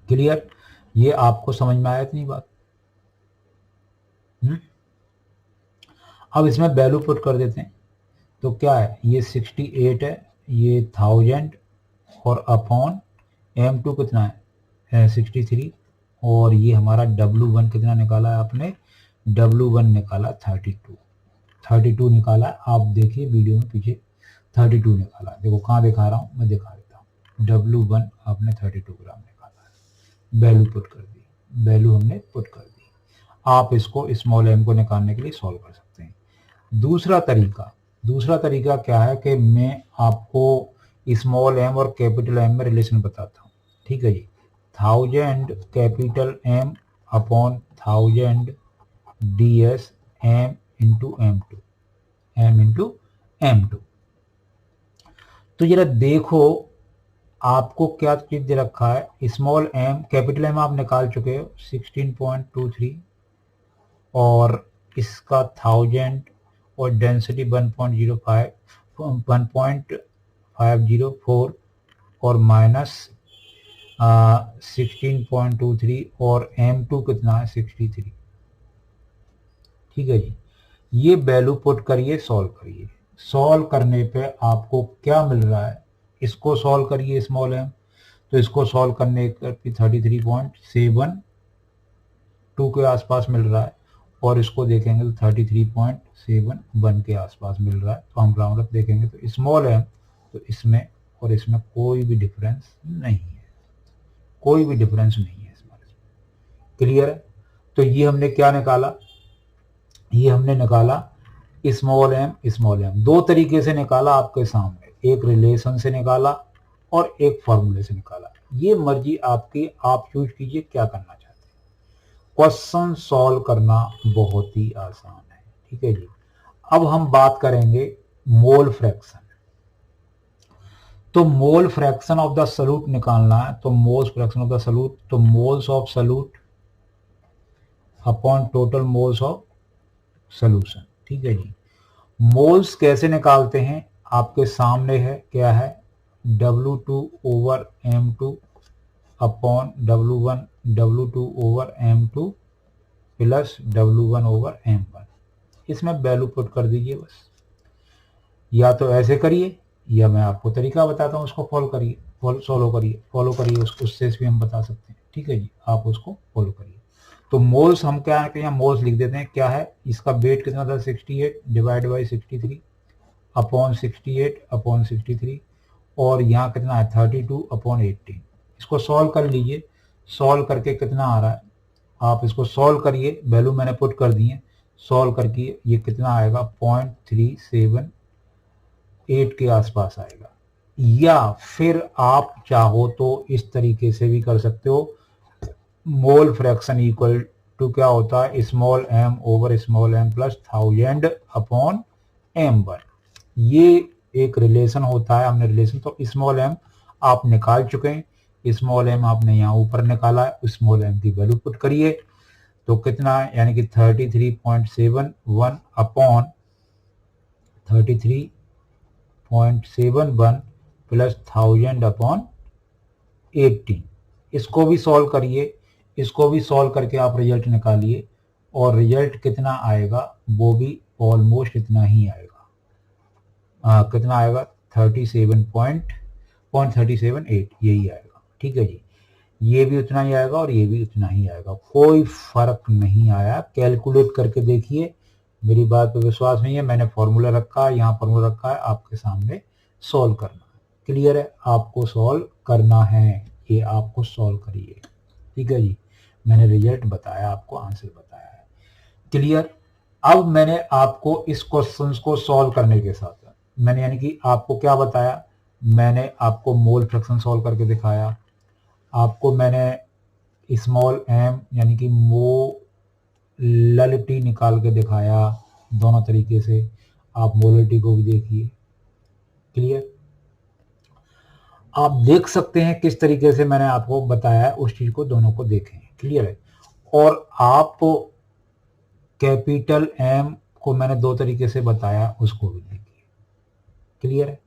क्लियर? ये आपको समझ में आया इतनी बात? अब इसमें वैल्यू पुट कर देते हैं। तो क्या है, ये 68 है, ये 1000, और अपॉन M2 कितना है, 63, और ये हमारा W1 कितना निकाला है आपने, W1 निकाला 32 निकाला है। आप देखिए वीडियो में पीछे 32 निकाला। देखो कहाँ दिखा रहा हूँ, मैं दिखा देता हूँ। W1 आपने 32 ग्राम निकाला है, वैल्यू पुट कर दी, वैल्यू हमने पुट कर दी। आप इसको स्मॉल m को निकालने के लिए सॉल्व कर सकते हैं। दूसरा तरीका क्या है कि मैं आपको स्मॉल m और कैपिटल M में रिलेशन बताता हूँ। ठीक है जी, 1000 capital M upon 1000 ds m into m2। तो जरा देखो आपको क्या चीज दे रखा है। स्मॉल m कैपिटल M आप निकाल चुके हो 16.23 और इसका 1000 और डेंसिटी 1.504 और माइनस 16.23 और m2 कितना है 63। ठीक है जी, ये वैल्यू पुट करिए, सॉल्व करिए। सॉल्व करने पे आपको क्या मिल रहा है, इसको सॉल्व करिए स्मॉल m, तो इसको सॉल्व करने पर 33.72 के आसपास मिल रहा है और इसको देखेंगे तो 33.71 के आसपास मिल रहा है। तो हम राउंड अप देखेंगे तो स्मॉल m, तो इसमें और इसमें कोई भी डिफरेंस नहीं है, कोई भी डिफरेंस नहीं है इसमें। क्लियर है? तो ये हमने क्या निकाला, ये हमने निकाला स्मॉल m। दो तरीके से निकाला आपके सामने, एक रिलेशन से निकाला और एक फॉर्मूले से निकाला। ये मर्जी आपकी, आप चूज कीजिए क्या करना चाहते हैं। क्वेश्चन सॉल्व करना बहुत ही आसान है। ठीक है जी, अब हम बात करेंगे मोल फ्रैक्शन। तो mole fraction of the solute निकालना है, तो moles fraction of the solute, तो moles of solute upon total moles of solution. ठीक है जी, मोल्स कैसे निकालते हैं आपके सामने है, क्या है W2 over M2 upon W2 over M2 plus W1 over M1। इसमें वैल्यू पुट कर दीजिए बस, या तो ऐसे करिए या मैं आपको तरीका बताता हूँ उसको फॉलो करिए, फॉलो करिए उससे भी हम बता सकते हैं। ठीक है जी, आप उसको फॉलो करिए। तो मोल्स हम क्या है, यहाँ मोल्स लिख देते हैं। क्या है इसका वेट कितना था 68 डिवाइड बाई 63 अपॉन 63 और यहाँ कितना है 32 अपॉन 18। इसको सॉल्व कर लीजिए, सॉल्व करके कितना आ रहा है आप इसको सॉल्व करिए, वैल्यू मैंने पुट कर दी है। सॉल्व करके ये कितना आएगा 0.378 के आसपास आएगा। या फिर आप चाहो तो इस तरीके से भी कर सकते हो, मोल फ्रैक्शन इक्वल टू क्या होता है small m over small m plus 1000 upon m1। ये एक रिलेशन होता है, हमने रिलेशन, तो स्मॉल m आप निकाल चुके हैं, स्मॉल m आपने यहाँ ऊपर निकाला है, स्मॉल m की वैल्यू पुट करिए तो कितना है, यानी कि 33.71 अपॉन 33.71 प्लस 1000 अपॉन 18। इसको भी सॉल्व करिए, इसको भी सॉल्व करके आप रिजल्ट निकालिए और रिजल्ट कितना आएगा वो भी ऑलमोस्ट इतना ही आएगा। कितना आएगा 37.378 यही आएगा। ठीक है जी, ये भी उतना ही आएगा और ये भी उतना ही आएगा, कोई फर्क नहीं आया। कैलकुलेट करके देखिए, मेरी बात पे विश्वास नहीं है, मैंने फॉर्मूला रखा है, यहाँ फॉर्मूला रखा है, आपके सामने सॉल्व करना है। क्लियर है? आपको सॉल्व करना है, ये आपको सॉल्व करिए। ठीक है जी, मैंने रिजल्ट बताया, आपको आंसर बताया है। क्लियर? अब मैंने आपको इस क्वेश्चन को सॉल्व करने के साथ मैंने यानी कि आपको क्या बताया, मैंने आपको मोल फ्रैक्शन सॉल्व करके दिखाया, आपको मैंने स्मॉल m यानी कि मोललिटी निकाल के दिखाया। दोनों तरीके से आप मोललिटी को भी देखिए। क्लियर? आप देख सकते हैं किस तरीके से मैंने आपको बताया उस चीज को, दोनों को देखें। क्लियर है? और आप कैपिटल M को मैंने दो तरीके से बताया, उसको भी देखिए। क्लियर है?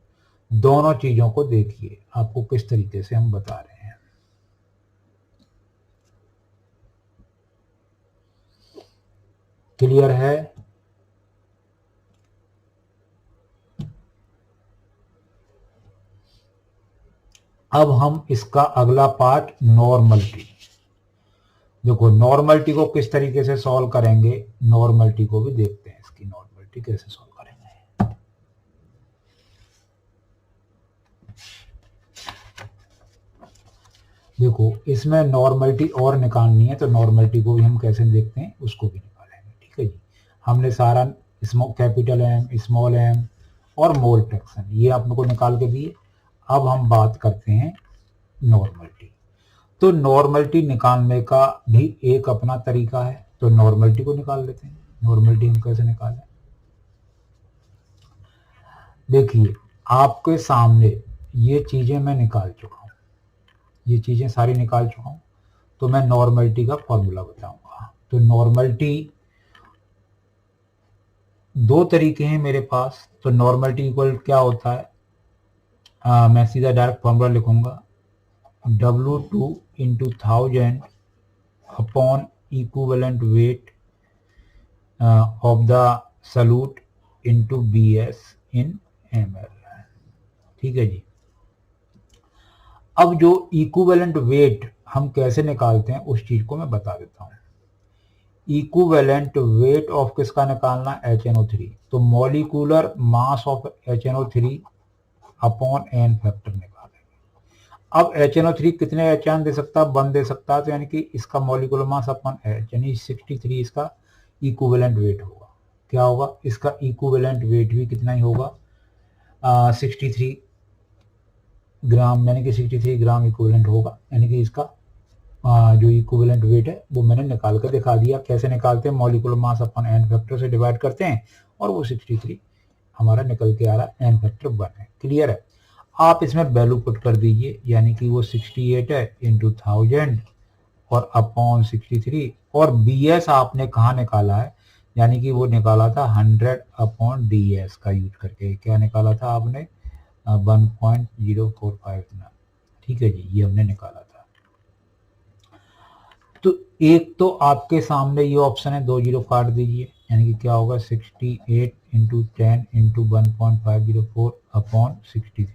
दोनों चीजों को देखिए, आपको किस तरीके से हम बता रहे हैं। क्लियर है? अब हम इसका अगला पार्ट नॉर्मलिटी, देखो नॉर्मलिटी को किस तरीके से सॉल्व करेंगे, नॉर्मलिटी को भी देखते हैं, इसकी नॉर्मलिटी कैसे सॉल्व करेंगे। देखो इसमें नॉर्मलिटी और निकालनी है, तो नॉर्मलिटी को भी हम कैसे देखते हैं उसको भी निकालेंगे। ठीक है जी, हमने सारा कैपिटल एम, स्मॉल एम और मोल फ्रैक्शन ये आप लोग को निकाल के दिए। अब हम बात करते हैं नॉर्मलिटी। तो नॉर्मलिटी निकालने का भी एक अपना तरीका है, तो नॉर्मलिटी को निकाल लेते हैं। नॉर्मलिटी हम कैसे निकालें, देखिए आपके सामने ये चीजें मैं निकाल चुका हूं, ये चीजें सारी निकाल चुका हूं। तो मैं नॉर्मलिटी का फॉर्मूला बताऊंगा। तो नॉर्मलिटी दो तरीके हैं मेरे पास। तो नॉर्मलिटी इक्वल क्या होता है, मैं सीधा डायरेक्ट फॉर्मूला लिखूंगा, W2 into 1000 upon equivalent weight of the solute into BS in ml। ठीक है जी। अब जो इक्विवेलेंट वेट हम कैसे निकालते हैं उस चीज को मैं बता देता हूं। इक्विवेलेंट वेट ऑफ किसका निकालना, HNO3। तो molecular mass of HNO3 upon n factor निकालेंगे। अब HNO3 कितने एच दे सकता है, 1 दे सकता है, तो यानी कि इसका मॉलिक्यूलर मास अपॉन H यानी 63 इसका इक्विवेलेंट वेट होगा। क्या होगा, इसका इक्विवेलेंट वेट भी कितना ही होगा, 63 ग्राम, यानी कि 63 ग्राम इक्विवेलेंट होगा। यानी कि इसका जो इक्विवेलेंट वेट है वो मैंने निकाल कर दिखा दिया। कैसे निकालते हैं, molecular mass upon n factor से डिवाइड करते हैं और वो 63 हमारा निकल के आ रहा है, n फैक्टर 1 है। क्लियर है। आप इसमें वैल्यू पुट कर दीजिए, यानी कि वो 68 है इंटू 1000 और अपॉन 63, और BS आपने कहाँ निकाला है, यानी कि वो निकाला था 100 अपॉन DS का यूज करके। क्या निकाला था आपने, 1.045। ठीक है जी, ये हमने निकाला था। तो एक तो आपके सामने ये ऑप्शन है, 2 जीरो काट दीजिए, यानी कि क्या होगा, 68 इंटू 10 इंटू 1.504 अपॉन 63।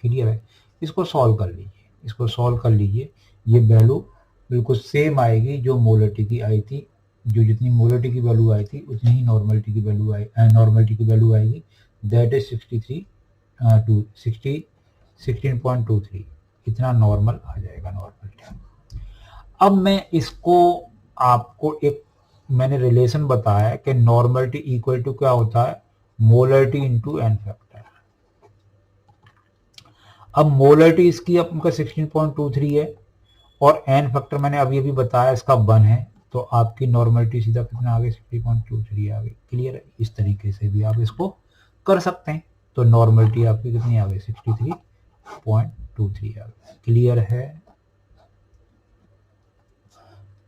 क्लियर है। इसको सॉल्व कर लीजिए, इसको सॉल्व कर लीजिए, ये वैल्यू बिल्कुल सेम आएगी जो मोलरिटी की आई थी। जो जितनी मोलरिटी की वैल्यू आई थी उतनी ही नॉर्मलिटी की वैल्यू नॉर्मलिटी की वैल्यू आएगी, दैट इज 16.23। इतना नॉर्मल आ जाएगा नॉर्मलिटी। अब मैं इसको आपको एक मैंने रिलेशन बताया है कि नॉर्मलिटी इक्वल टू क्या होता है, मोलरिटी इंटू n फैक्टर। अब मोलरिटी इसकी आपका 16.23 है और n फैक्टर मैंने अभी अभी बताया इसका 1 है, तो आपकी नॉर्मलिटी सीधा कितना आ गई, 60.23 आ गई। क्लियर है। इस तरीके से भी आप इसको कर सकते हैं। तो नॉर्मलिटी आपकी कितनी आ गई, 63.23 आ गई। क्लियर है,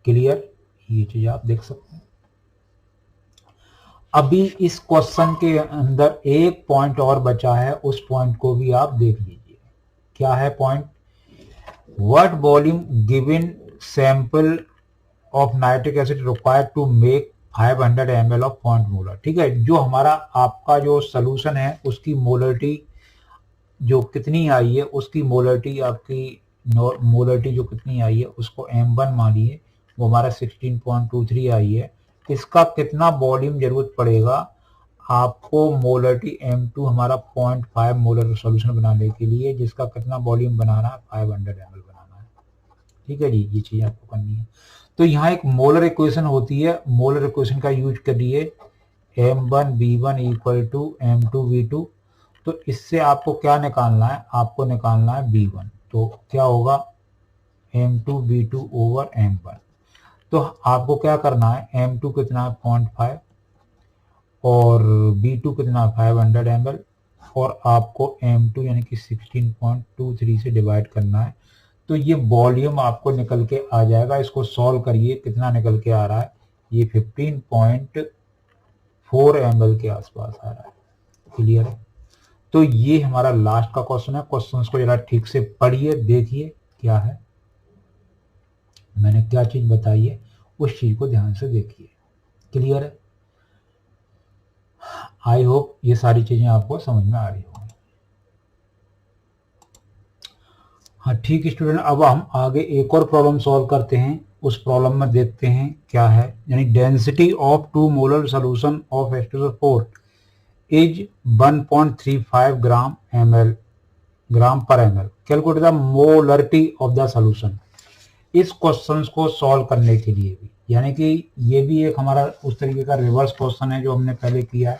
क्लियर, ये चीज आप देख सकते हैं। अभी इस क्वेश्चन के अंदर एक पॉइंट और बचा है, उस पॉइंट को भी आप देख लीजिए। क्या है point, what volume given sample of nitric acid required to make 500 ml of 0.0 molar. ठीक है, जो हमारा आपका जो सोल्यूशन है उसकी मोलरिटी जो कितनी आई है, उसकी मोलरिटी आपकी मोलरिटी जो कितनी आई है उसको M1 मानिए, वो हमारा 16.23 आई है। इसका कितना वॉल्यूम जरूरत पड़ेगा आपको, मोलरिटी M2 हमारा 0.5 मोलर सॉल्यूशन बनाने के लिए, जिसका कितना वॉल्यूम बनाना है, 500 ml बनाना है। ठीक है जी, ये चीज आपको करनी है। तो यहाँ एक मोलर इक्वेशन होती है, मोलर इक्वेशन का यूज करिए, M1V1 इक्वल टू M2V2। तो इससे आपको क्या निकालना है, आपको निकालना है V1। तो क्या होगा, M2V2 ओवर M1। तो आपको क्या करना है, M2 कितना है 0.5 और B2 कितना 500 ml, और आपको M2 यानी कि 16.23 से डिवाइड करना है। तो ये वॉल्यूम आपको निकल के आ जाएगा। इसको सॉल्व करिए, कितना निकल के आ रहा है, ये 15.4 ml के आसपास आ रहा है। क्लियर है। तो ये हमारा लास्ट का क्वेश्चन है। क्वेश्चन को जरा ठीक से पढ़िए, देखिए क्या है, मैंने क्या चीज बताई है उस चीज को ध्यान से देखिए। क्लियर है। आई होप ये सारी चीजें आपको समझ में आ रही होंगी। हाँ ठीक स्टूडेंट, अब हम आगे एक और प्रॉब्लम सॉल्व करते हैं। उस प्रॉब्लम में देखते हैं क्या है, यानी density of 2 molar solution of H2SO4 is 1.35 ग्राम पर ml। Calculate the molarity of the solution. इस क्वेश्चन को सॉल्व करने के लिए भी, यानी कि ये भी एक हमारा उस तरीके का रिवर्स क्वेश्चन है जो हमने पहले किया है,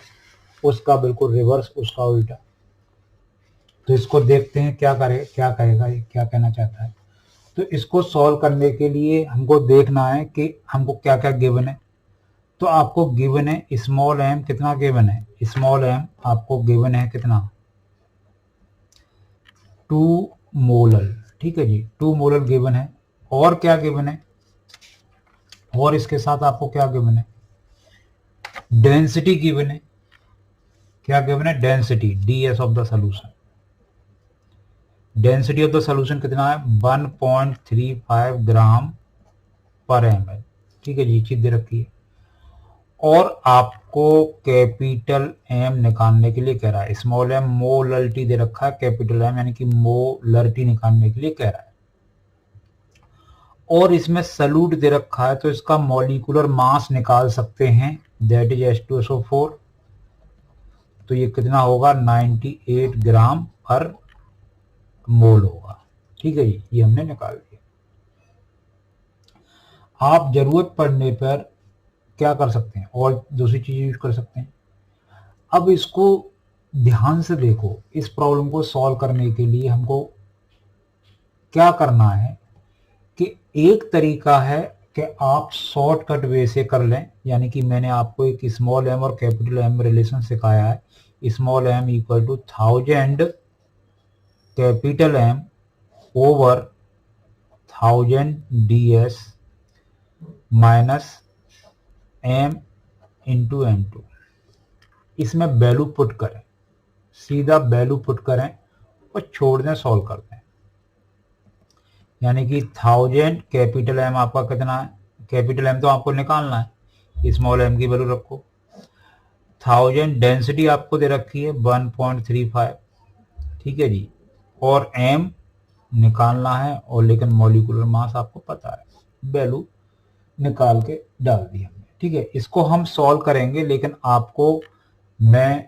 उसका बिल्कुल रिवर्स, उसका उल्टा। तो इसको देखते हैं क्या कहेगा ये, क्या कहना चाहता है। तो इसको सॉल्व करने के लिए हमको देखना है कि हमको क्या क्या गिवन है। तो आपको गिवन है स्मॉल एम, कितना गिवन है, स्मॉल एम आपको गिवन है कितना, 2 मोलर, ठीक है जी, 2 मोलर गिवन है। और क्या गिवन है, और इसके साथ आपको क्या गिवन है, डेंसिटी गिवन है। क्या गिवन है, density, ds of the solution. Density of the solution कितना है, 1.35 ग्राम पर ml, ठीक है जी, चीज दे रखी है। और आपको कैपिटल एम निकालने के लिए कह रहा है, स्मॉल एम मोलरिटी दे रखा है, कैपिटल एम यानी कि मोलरिटी निकालने के लिए कह रहा है। और इसमें सल्यूट दे रखा है, तो इसका मॉलिक्यूलर मास निकाल सकते हैं, दैट इज H2SO4। तो ये कितना होगा, 98 ग्राम पर मोल होगा, ठीक है जी, ये हमने निकाल दिया। आप जरूरत पड़ने पर क्या कर सकते हैं, और दूसरी चीज यूज कर सकते हैं। अब इसको ध्यान से देखो, इस प्रॉब्लम को सॉल्व करने के लिए हमको क्या करना है कि एक तरीका है कि आप शॉर्टकट वे से कर लें, यानी कि मैंने आपको एक स्मॉल एम और कैपिटल एम रिलेशन सिखाया है। Small m equal to 1000 capital m over 1000 ds माइनस m इंटू m2। इसमें वैल्यू पुट करें, सीधा वैल्यू पुट करें और छोड़ दें, सॉल्व कर दें। यानी कि 1000 कैपिटल एम आपका कितना है, कैपिटल एम तो आपको निकालना है, स्मॉल एम की वैल्यू रखो। 1000 डेंसिटी आपको दे रखी है 1.35, ठीक है जी, और एम निकालना है, और लेकिन मॉलिक्यूलर मास आपको पता है, वैल्यू निकाल के डाल दी हमने, ठीक है। इसको हम सॉल्व करेंगे, लेकिन आपको मैं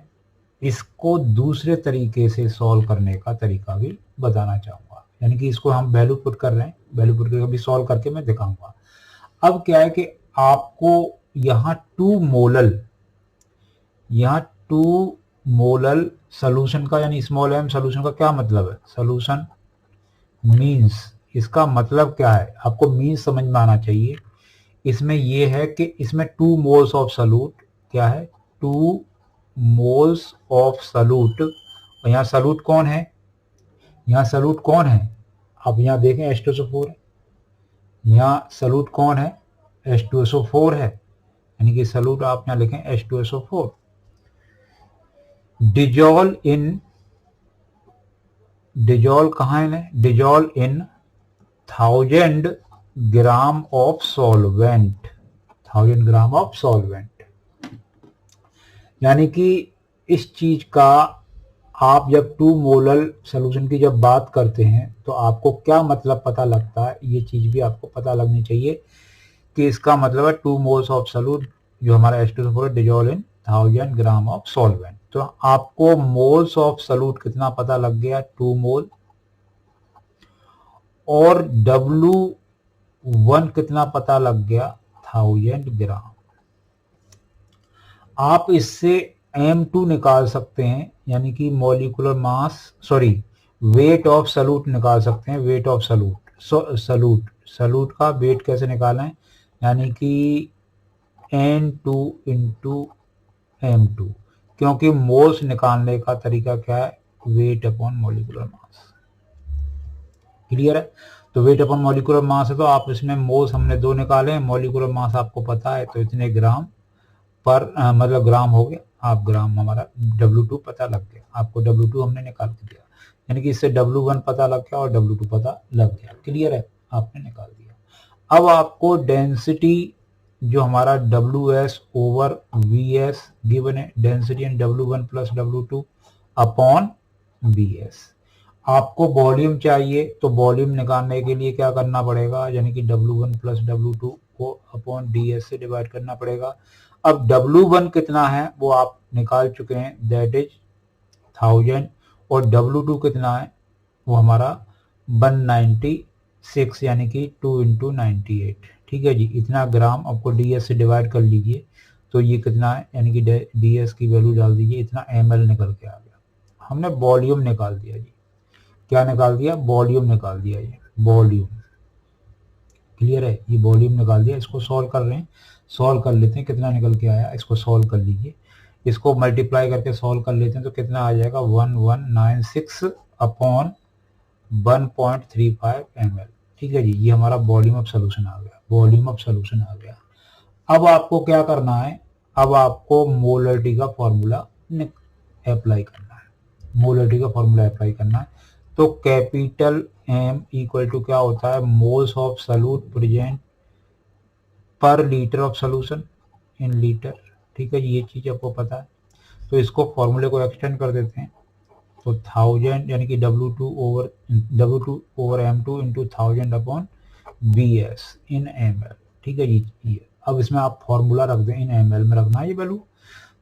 इसको दूसरे तरीके से सॉल्व करने का तरीका भी बताना चाहूंगा। यानी कि इसको हम वैल्यू पुट कर रहे हैं, वैल्यू पुट करके भी सॉल्व करके मैं दिखाऊंगा। अब क्या है कि आपको यहाँ 2 मोलल सोल्यूशन का, यानी स्मॉल एम सोल्यूशन का क्या मतलब है, सोल्यूशन मीन्स, इसका मतलब क्या है, आपको मीन्स समझ में आना चाहिए। इसमें ये है कि इसमें 2 मोल्स ऑफ सॉल्यूट, क्या है, 2 मोल्स ऑफ सॉल्यूट। और यहाँ सॉल्यूट कौन है, यहाँ सॉल्यूट कौन है, आप यहाँ देखें H2SO4 है, यहाँ सॉल्यूट कौन है, H2SO4 है, यानी कि सॉल्यूट आप यहाँ लिखें H2SO4। डिजॉल्व कहाँ है, dissolve in 1000 gram of solvent, 1000 gram of solvent. यानी कि इस चीज का आप जब 2 मोलर सोल्यूशन की जब बात करते हैं तो आपको क्या मतलब पता लगता है, ये चीज भी आपको पता लगनी चाहिए कि इसका मतलब है 2 मोल्स ऑफ सॉल्यूट जो हमारा H2SO4 dissolve in 1000 gram of solvent. तो आपको मोल्स ऑफ सॉल्यूट कितना पता लग गया, 2 मोल, और W1 कितना पता लग गया, 1000 ग्राम। आप इससे M2 निकाल सकते हैं, यानी कि molecular mass, sorry weight of solute निकाल सकते हैं, वेट ऑफ सॉल्यूट का वेट कैसे निकालें, यानी कि N2 इंटू M2, क्योंकि मोल्स निकालने का तरीका क्या है, weight upon molecular mass. Clear है, तो वेट अपॉन मॉलिक्यूलर मास है, तो आप इसमें मोल्स हमने 2 निकाले, मॉलिक्यूलर मास आपको पता है, तो इतने ग्राम पर मतलब ग्राम हो गया, आप ग्राम, हमारा W2 पता लग गया, आपको W2 हमने निकाल के दिया, यानी कि इससे W1 पता लग गया और W2 पता लग गया। क्लियर है, आपने निकाल दिया। अब आपको डेंसिटी जो हमारा WS ओवर VS गिवन है, density and W1 plus W2 upon VS। आपको वॉल्यूम चाहिए, तो वॉल्यूम निकालने के लिए क्या करना पड़ेगा, यानी कि W1 प्लस W2 को अपॉन DS से डिवाइड करना पड़ेगा। अब W1 कितना है वो आप निकाल चुके हैं, दैट इज 1000, और W2 कितना है वो हमारा 190 6 यानी कि 2 इंटू 98। ठीक है जी, इतना ग्राम आपको ds से डिवाइड कर लीजिए तो ये कितना है, यानी कि ds की वैल्यू डाल दीजिए, इतना ml निकल के आ गया। हमने वॉल्यूम निकाल दिया जी। क्या निकाल दिया? वॉल्यूम निकाल दिया। ये वॉल्यूम क्लियर है, ये वॉल्यूम निकाल दिया। इसको सॉल्व कर रहे हैं, सॉल्व कर लेते हैं कितना निकल के आया। इसको सॉल्व कर लीजिए, इसको मल्टीप्लाई करके सॉल्व कर लेते हैं तो कितना आ जाएगा 1196 अपॉन 1.35 ml। ठीक है जी, ये हमारा वॉल्यूम ऑफ सोल्यूशन आ गया, वॉल्यूम ऑफ सोल्यूशन आ गया। अब आपको क्या करना है, अब आपको मोलरिटी का फॉर्मूला अप्लाई करना है, मोलरिटी का फॉर्मूला अप्लाई करना है। तो कैपिटल M इक्वल टू क्या होता है, मोल्स ऑफ सॉल्यूट प्रेजेंट पर litre of solution in litre. ठीक है, ये चीज आपको पता है। तो इसको फॉर्मूले को एक्सटेंड कर देते हैं, तो 1000 यानी कि W2 over M2 into 1000 upon BS इन ml। ठीक है जी, ये अब इसमें आप फॉर्मूला रख दें, इन ml में रखना है ये वैल्यू।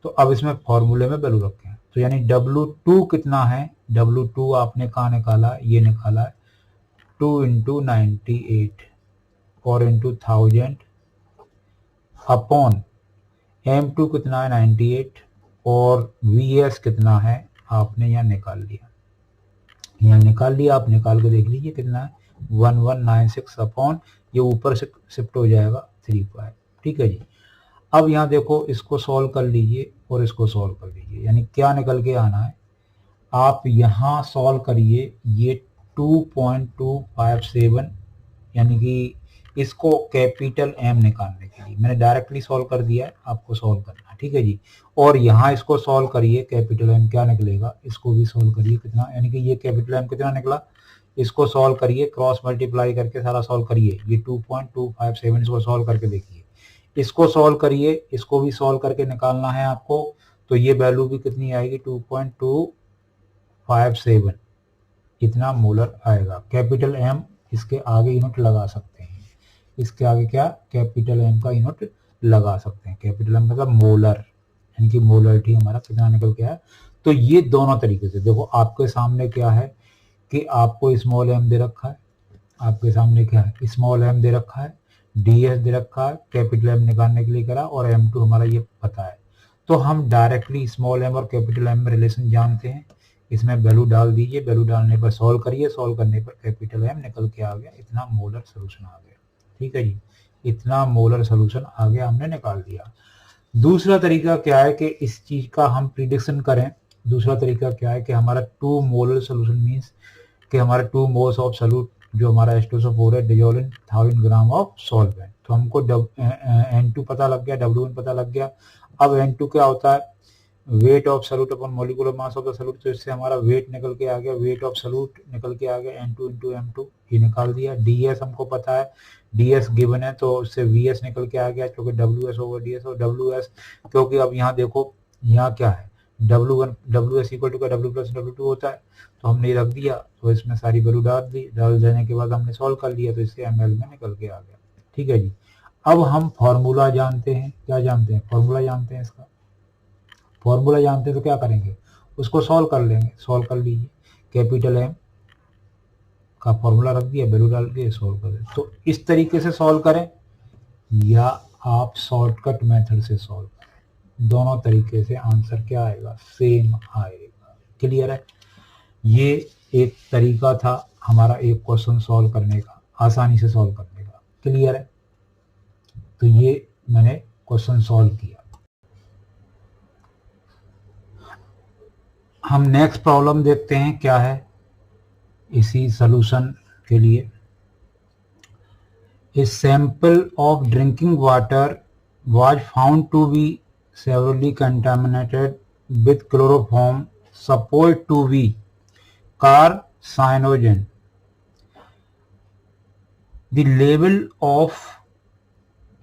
तो अब इसमें फॉर्मूले में वैल्यू रखें, तो यानी W2 कितना है, W2 आपने कहाँ निकाला, ये निकाला है 2 इंटू 98 और इंटू 1000 अपॉन M2 कितना है 98 और VS कितना है आपने यहाँ निकाल लिया, यहाँ निकाल लिया। आप निकाल के देख लीजिए कितना है 1196 अपॉन, ये ऊपर से शिफ्ट हो जाएगा 35। ठीक है जी, अब यहाँ देखो इसको सॉल्व कर लीजिए और इसको सॉल्व कर लीजिए, यानी क्या निकल के आना है, आप यहाँ सॉल्व करिए ये 2.257, यानी कि इसको कैपिटल M निकालने के लिए मैंने डायरेक्टली सॉल्व कर दिया है, आपको सॉल्व करना है। ठीक है जी, और यहाँ इसको सॉल्व करिए, कैपिटल M क्या निकलेगा, इसको भी सॉल्व करिए कितना, यानी कि ये कैपिटल M कितना निकला, इसको सॉल्व करिए, क्रॉस मल्टीप्लाई करके सारा सॉल्व करिए, ये 2.257 इसको सॉल्व करके देखिए, इसको सॉल्व करिए, इसको भी सॉल्व करके निकालना है आपको। तो ये वैल्यू भी कितनी आएगी 2.257, इतना मोलर आएगा। कैपिटल M इसके आगे यूनिट लगा सकते हैं, इसके आगे क्या, कैपिटल M का यूनिट लगा सकते हैं। कैपिटल M मतलब मोलर, यानी कि मोलरिटी हमारा कितना निकल के आया। तो ये दोनों तरीके से देखो, आपके सामने क्या है कि आपको स्मॉल m दे रखा है, आपके सामने क्या है, स्मॉल m दे रखा है, ds दे रखा है, कैपिटल M निकालने के लिए करा, और M2 हमारा ये पता है। तो हम डायरेक्टली स्मॉल m और कैपिटल M में रिलेशन जानते हैं, इसमें वैल्यू डाल दीजिए, वैल्यू डालने पर सॉल्व करिए, सॉल्व करने पर कैपिटल M निकल के आ गया, इतना मोलर सोल्यूशन आ गया। ठीक है जी, इतना मोलर सोल्यूशन आ गया, हमने निकाल दिया। दूसरा तरीका क्या है कि इस चीज का हम प्रिडिक्शन करें। दूसरा तरीका क्या है कि हमारा 2 मोलर सोल्यूशन मींस कि हमारा 2 मोल्स ऑफ सोल्यूट जो हमारा H2SO4 है dissolve in 1000 gram of solvent. तो हमको N2 पता लग गया, W1 पता लग गया। अब N2 क्या होता है, weight of solute upon molecular mass of the solute. तो इससे हमारा वेट निकल के आ गया, वेट ऑफ सोल्यूट निकल के आ गया N2 इंटू M2, ये निकाल दिया। DS हमको पता है, DS गिवन है, तो उससे VS निकल के आ गया क्योंकि WS ओवर DS, और WS क्योंकि अब यहाँ देखो, यहाँ क्या है W1 WS इक्वल टू का W प्लस W2 होता है, तो हमने रख दिया, तो इसमें सारी वैल्यू डाल दी, डाल देने के बाद हमने सॉल्व कर लिया, तो इससे ml में निकल के आ गया। ठीक है जी, अब हम फॉर्मूला जानते हैं, क्या जानते हैं, फॉर्मूला जानते हैं, इसका फॉर्मूला जानते हैं तो क्या करेंगे, उसको सॉल्व कर लेंगे। सॉल्व कर लीजिए, कैपिटल M का फॉर्मूला रख दिया, वैल्यू डाल के सॉल्व कर दें। तो इस तरीके से सॉल्व करें या आप शॉर्टकट मेथड से सॉल्व करें, दोनों तरीके से आंसर क्या आएगा, सेम आएगा। क्लियर है, ये एक तरीका था हमारा एक क्वेश्चन सॉल्व करने का, आसानी से सॉल्व करने का। क्लियर है, तो ये मैंने क्वेश्चन सॉल्व किया। हम नेक्स्ट प्रॉब्लम देखते हैं क्या है इसी सॉल्यूशन के लिए। A sample of drinking water was found to be severely contaminated with chloroform supposed to be carcinogen. The level of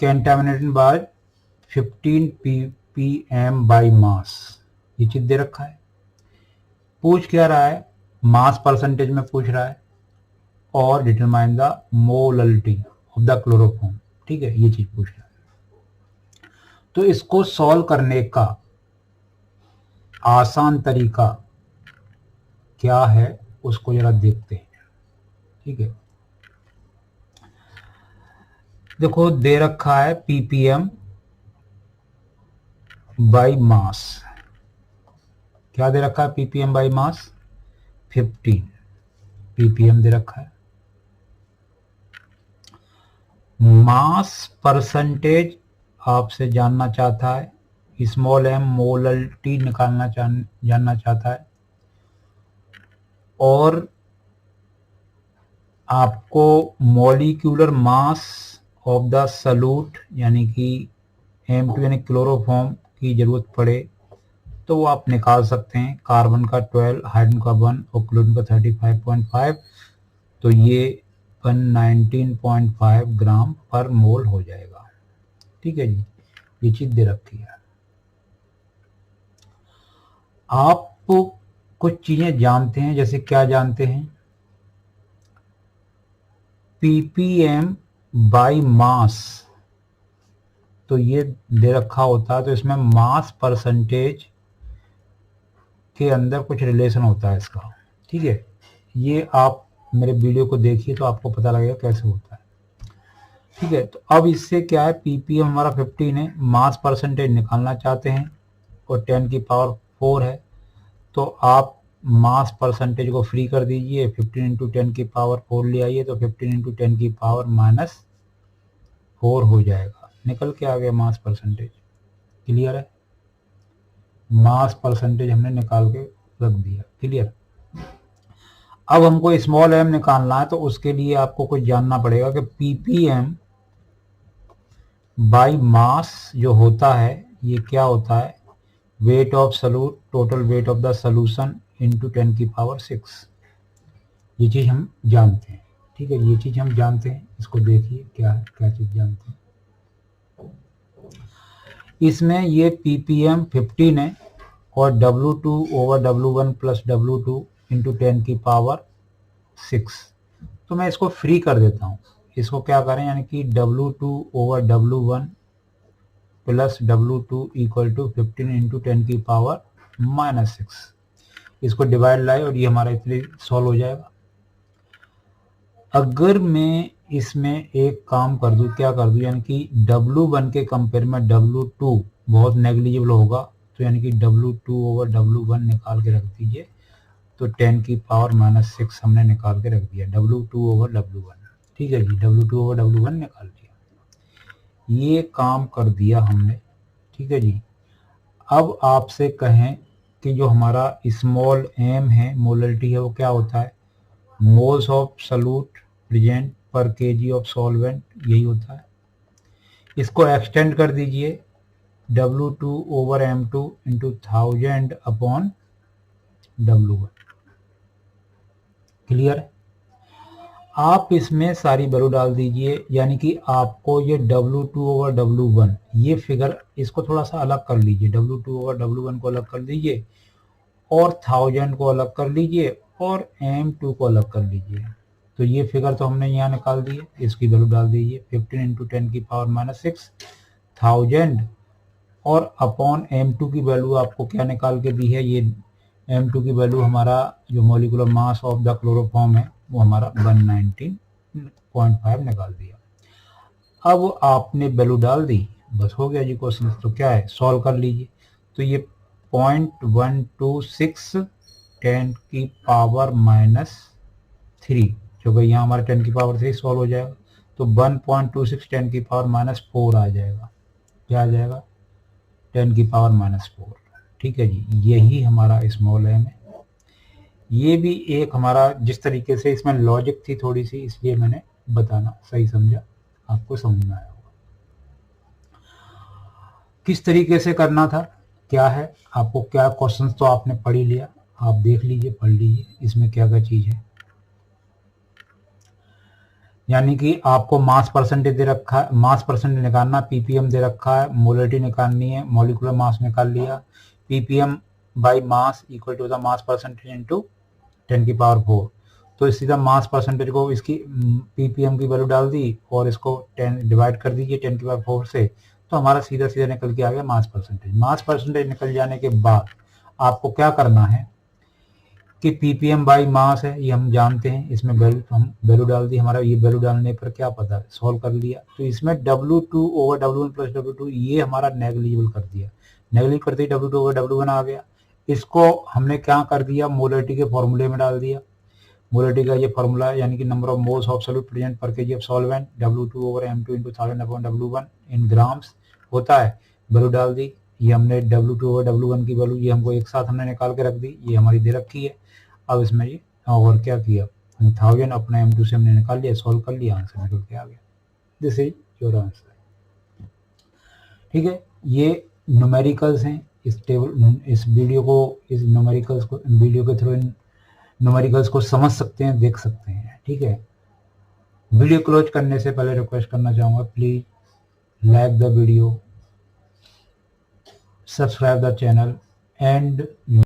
contamination was 15 ppm by mass. ये चीज दे रखा है, पूछ क्या रहा है, मास परसेंटेज में पूछ रहा है, और determine the molarity of the chloroform. ठीक है, ये चीज पूछ रहा है। तो इसको सॉल्व करने का आसान तरीका क्या है उसको जरा देखते हैं। ठीक है, देखो दे रखा है ppm बाई मास। क्या दे रखा है ppm बाई मास? 15 ppm दे रखा है। मास परसेंटेज आपसे जानना चाहता है, स्मॉल एम मोलरिटी जानना चाहता है, और आपको molecular mass of the solute यानी कि M2 यानी क्लोरोफॉर्म की जरूरत पड़े तो वो आप निकाल सकते हैं। कार्बन का 12, हाइड्रोजन का 1 और क्लोरीन का 35.5, तो ये 119.5 ग्राम पर मोल हो जाएगा। ठीक है जी, ये चीज दे रखी है। आप कुछ चीजें जानते हैं, जैसे क्या जानते हैं? ppm बाई मास, तो ये दे रखा होता है, तो इसमें मास परसेंटेज के अंदर कुछ रिलेशन होता है इसका। ठीक है, ये आप मेरे वीडियो को देखिए तो आपको पता लगेगा कैसे होता है। ठीक है, तो अब इससे क्या है, ppm हमारा 15 है, मास परसेंटेज निकालना चाहते हैं और 10 की पावर 4 है, तो आप मास परसेंटेज को फ्री कर दीजिए, 15 इंटू 10 की पावर 4 ले आइए, तो 15 इंटू 10 की पावर -4 हो जाएगा। निकल के आ गया मास परसेंटेज। क्लियर है? मास परसेंटेज हमने निकाल के रख दिया। क्लियर? अब हमको स्मॉल एम निकालना है, तो उसके लिए आपको कुछ जानना पड़ेगा कि ppm बाई मास जो होता है ये क्या होता है, weight of solute, total weight of the solution into 10 की पावर 6। ये चीज हम जानते हैं। ठीक है, ये चीज हम जानते हैं। इसको देखिए क्या है, क्या चीज जानते हैं। इसमें ये ppm 15 है और W2 over W1 plus W2 into 10 की पावर 6, तो मैं इसको फ्री कर देता हूँ। इसको क्या करें, यानी कि W2 over W1 plus W2 equal to 15 into 10 की पावर -6। इसको डिवाइड लाए और ये हमारा इसलिए सॉल्व हो जाएगा। अगर मैं इसमें एक काम कर दूं, क्या कर दूं, यानी कि W1 के कंपेयर में W2 बहुत नेग्लिजिबल होगा, तो यानी कि W2 ओवर W1 निकाल के रख दीजिए, तो 10 की पावर -6 हमने निकाल के रख दिया W2 ओवर W1। ठीक है जी, W2 ओवर W1 निकाल दिया, ये काम कर दिया हमने। ठीक है जी, अब आपसे कहें कि जो हमारा स्मॉल m है, मोलरिटी है, वो क्या होता है, मोल्स ऑफ सॉल्यूट प्रेजेंट पर केजी ऑफ सॉल्वेंट, यही होता है। इसको एक्सटेंड कर दीजिए, W2 over M2 into 1000 upon W1। Clear है? आप इसमें सारी वैल्यू डाल दीजिए, यानी कि आपको ये W2 ओवर W1 ये फिगर, इसको थोड़ा सा अलग कर लीजिए, W2 ओवर W1 को अलग कर दीजिए और 1000 को अलग कर लीजिए और M2 को अलग कर लीजिए। तो ये फिगर तो हमने यहाँ निकाल दी है, इसकी वैल्यू डाल दीजिए, 15 इंटू 10 की पावर -6, 1000 और अपॉन M2 की वैल्यू आपको क्या निकाल के दी है, ये M2 की वैल्यू हमारा जो molecular mass of the chloroform है वो हमारा 119.5 निकाल दिया। अब आपने वैल्यू डाल दी, बस हो गया जी क्वेश्चन। तो क्या है, सॉल्व कर लीजिए। तो ये 0.126 10 की पावर -3, जो कि यहाँ हमारा 10 की पावर 3 सॉल्व हो जाएगा, तो 1.26 10 की पावर -4 आ जाएगा। क्या आ जाएगा, 10 की पावर -4। ठीक है जी, यही हमारा स्मॉल एम है। ये भी एक हमारा, जिस तरीके से इसमें लॉजिक थी थोड़ी सी, इसलिए मैंने बताना सही समझा, आपको समझ में आया होगा किस तरीके से करना था। क्या है, आपको क्या क्वेश्चंस तो आपने पढ़ ही लिया, आप देख लीजिए, पढ़ लीजिए इसमें क्या क्या चीज है। यानी कि आपको मास परसेंटेज दे रखा है, मास परसेंटेज निकालना, ppm दे रखा है, मोलरिटी निकालनी है, मॉलिक्यूलर मास निकाल लिया, ppm by mass equal to the mass percentage into 10 की पावर 4। तो सीधा मास परसेंटेज को इसकी ppm की वैल्यू डाल दी और इसको 10 डिवाइड कर दीजिए 10 की पावर 4 से, तो हमारा सीधा सीधा निकल के आ गया मास परसेंटेज। मास परसेंटेज निकल जाने के बाद आपको क्या करना है कि ppm बाई मास है, ये हम जानते हैं, इसमें वैल्यू हम वैल्यू डाल दी, हमारा ये वैल्यू डालने पर क्या पता है, सॉल्व कर लिया। तो इसमें W2 over W1 plus W2 ये हमारा नेग्लिजिबल कर दिया, नेग्लिजिबल करते ही W2 ओवर W1 आ गया। इसको हमने क्या कर दिया, मोलरिटी के फॉर्मूले में डाल दिया। मोलरिटी का ये फॉर्मूला है, यानी कि number of moles of solute present पर KG of solvent W2 over M2 into 1000/W1 in grams होता है, वैल्यू डाल दी। ये हमने W2 ओवर W1 की वैल्यू ये हमको एक साथ हमने निकाल के रख दी, ये हमारी दे रखी है। अब इसमें ये और क्या किया, 1000 अपने M2 से हमने निकाल लिया, सॉल्व कर लिया, आंसर निकल के आ गया। This is your answer. ठीक है, ये न्यूमेरिकल्स हैं। इस टेबल, इस वीडियो को, इस न्यूमेरिकल्स को, वीडियो के थ्रू इन न्यूमेरिकल्स को समझ सकते हैं, देख सकते हैं। ठीक है, वीडियो क्लोज करने से पहले रिक्वेस्ट करना चाहूँगा, please like the video, subscribe the channel and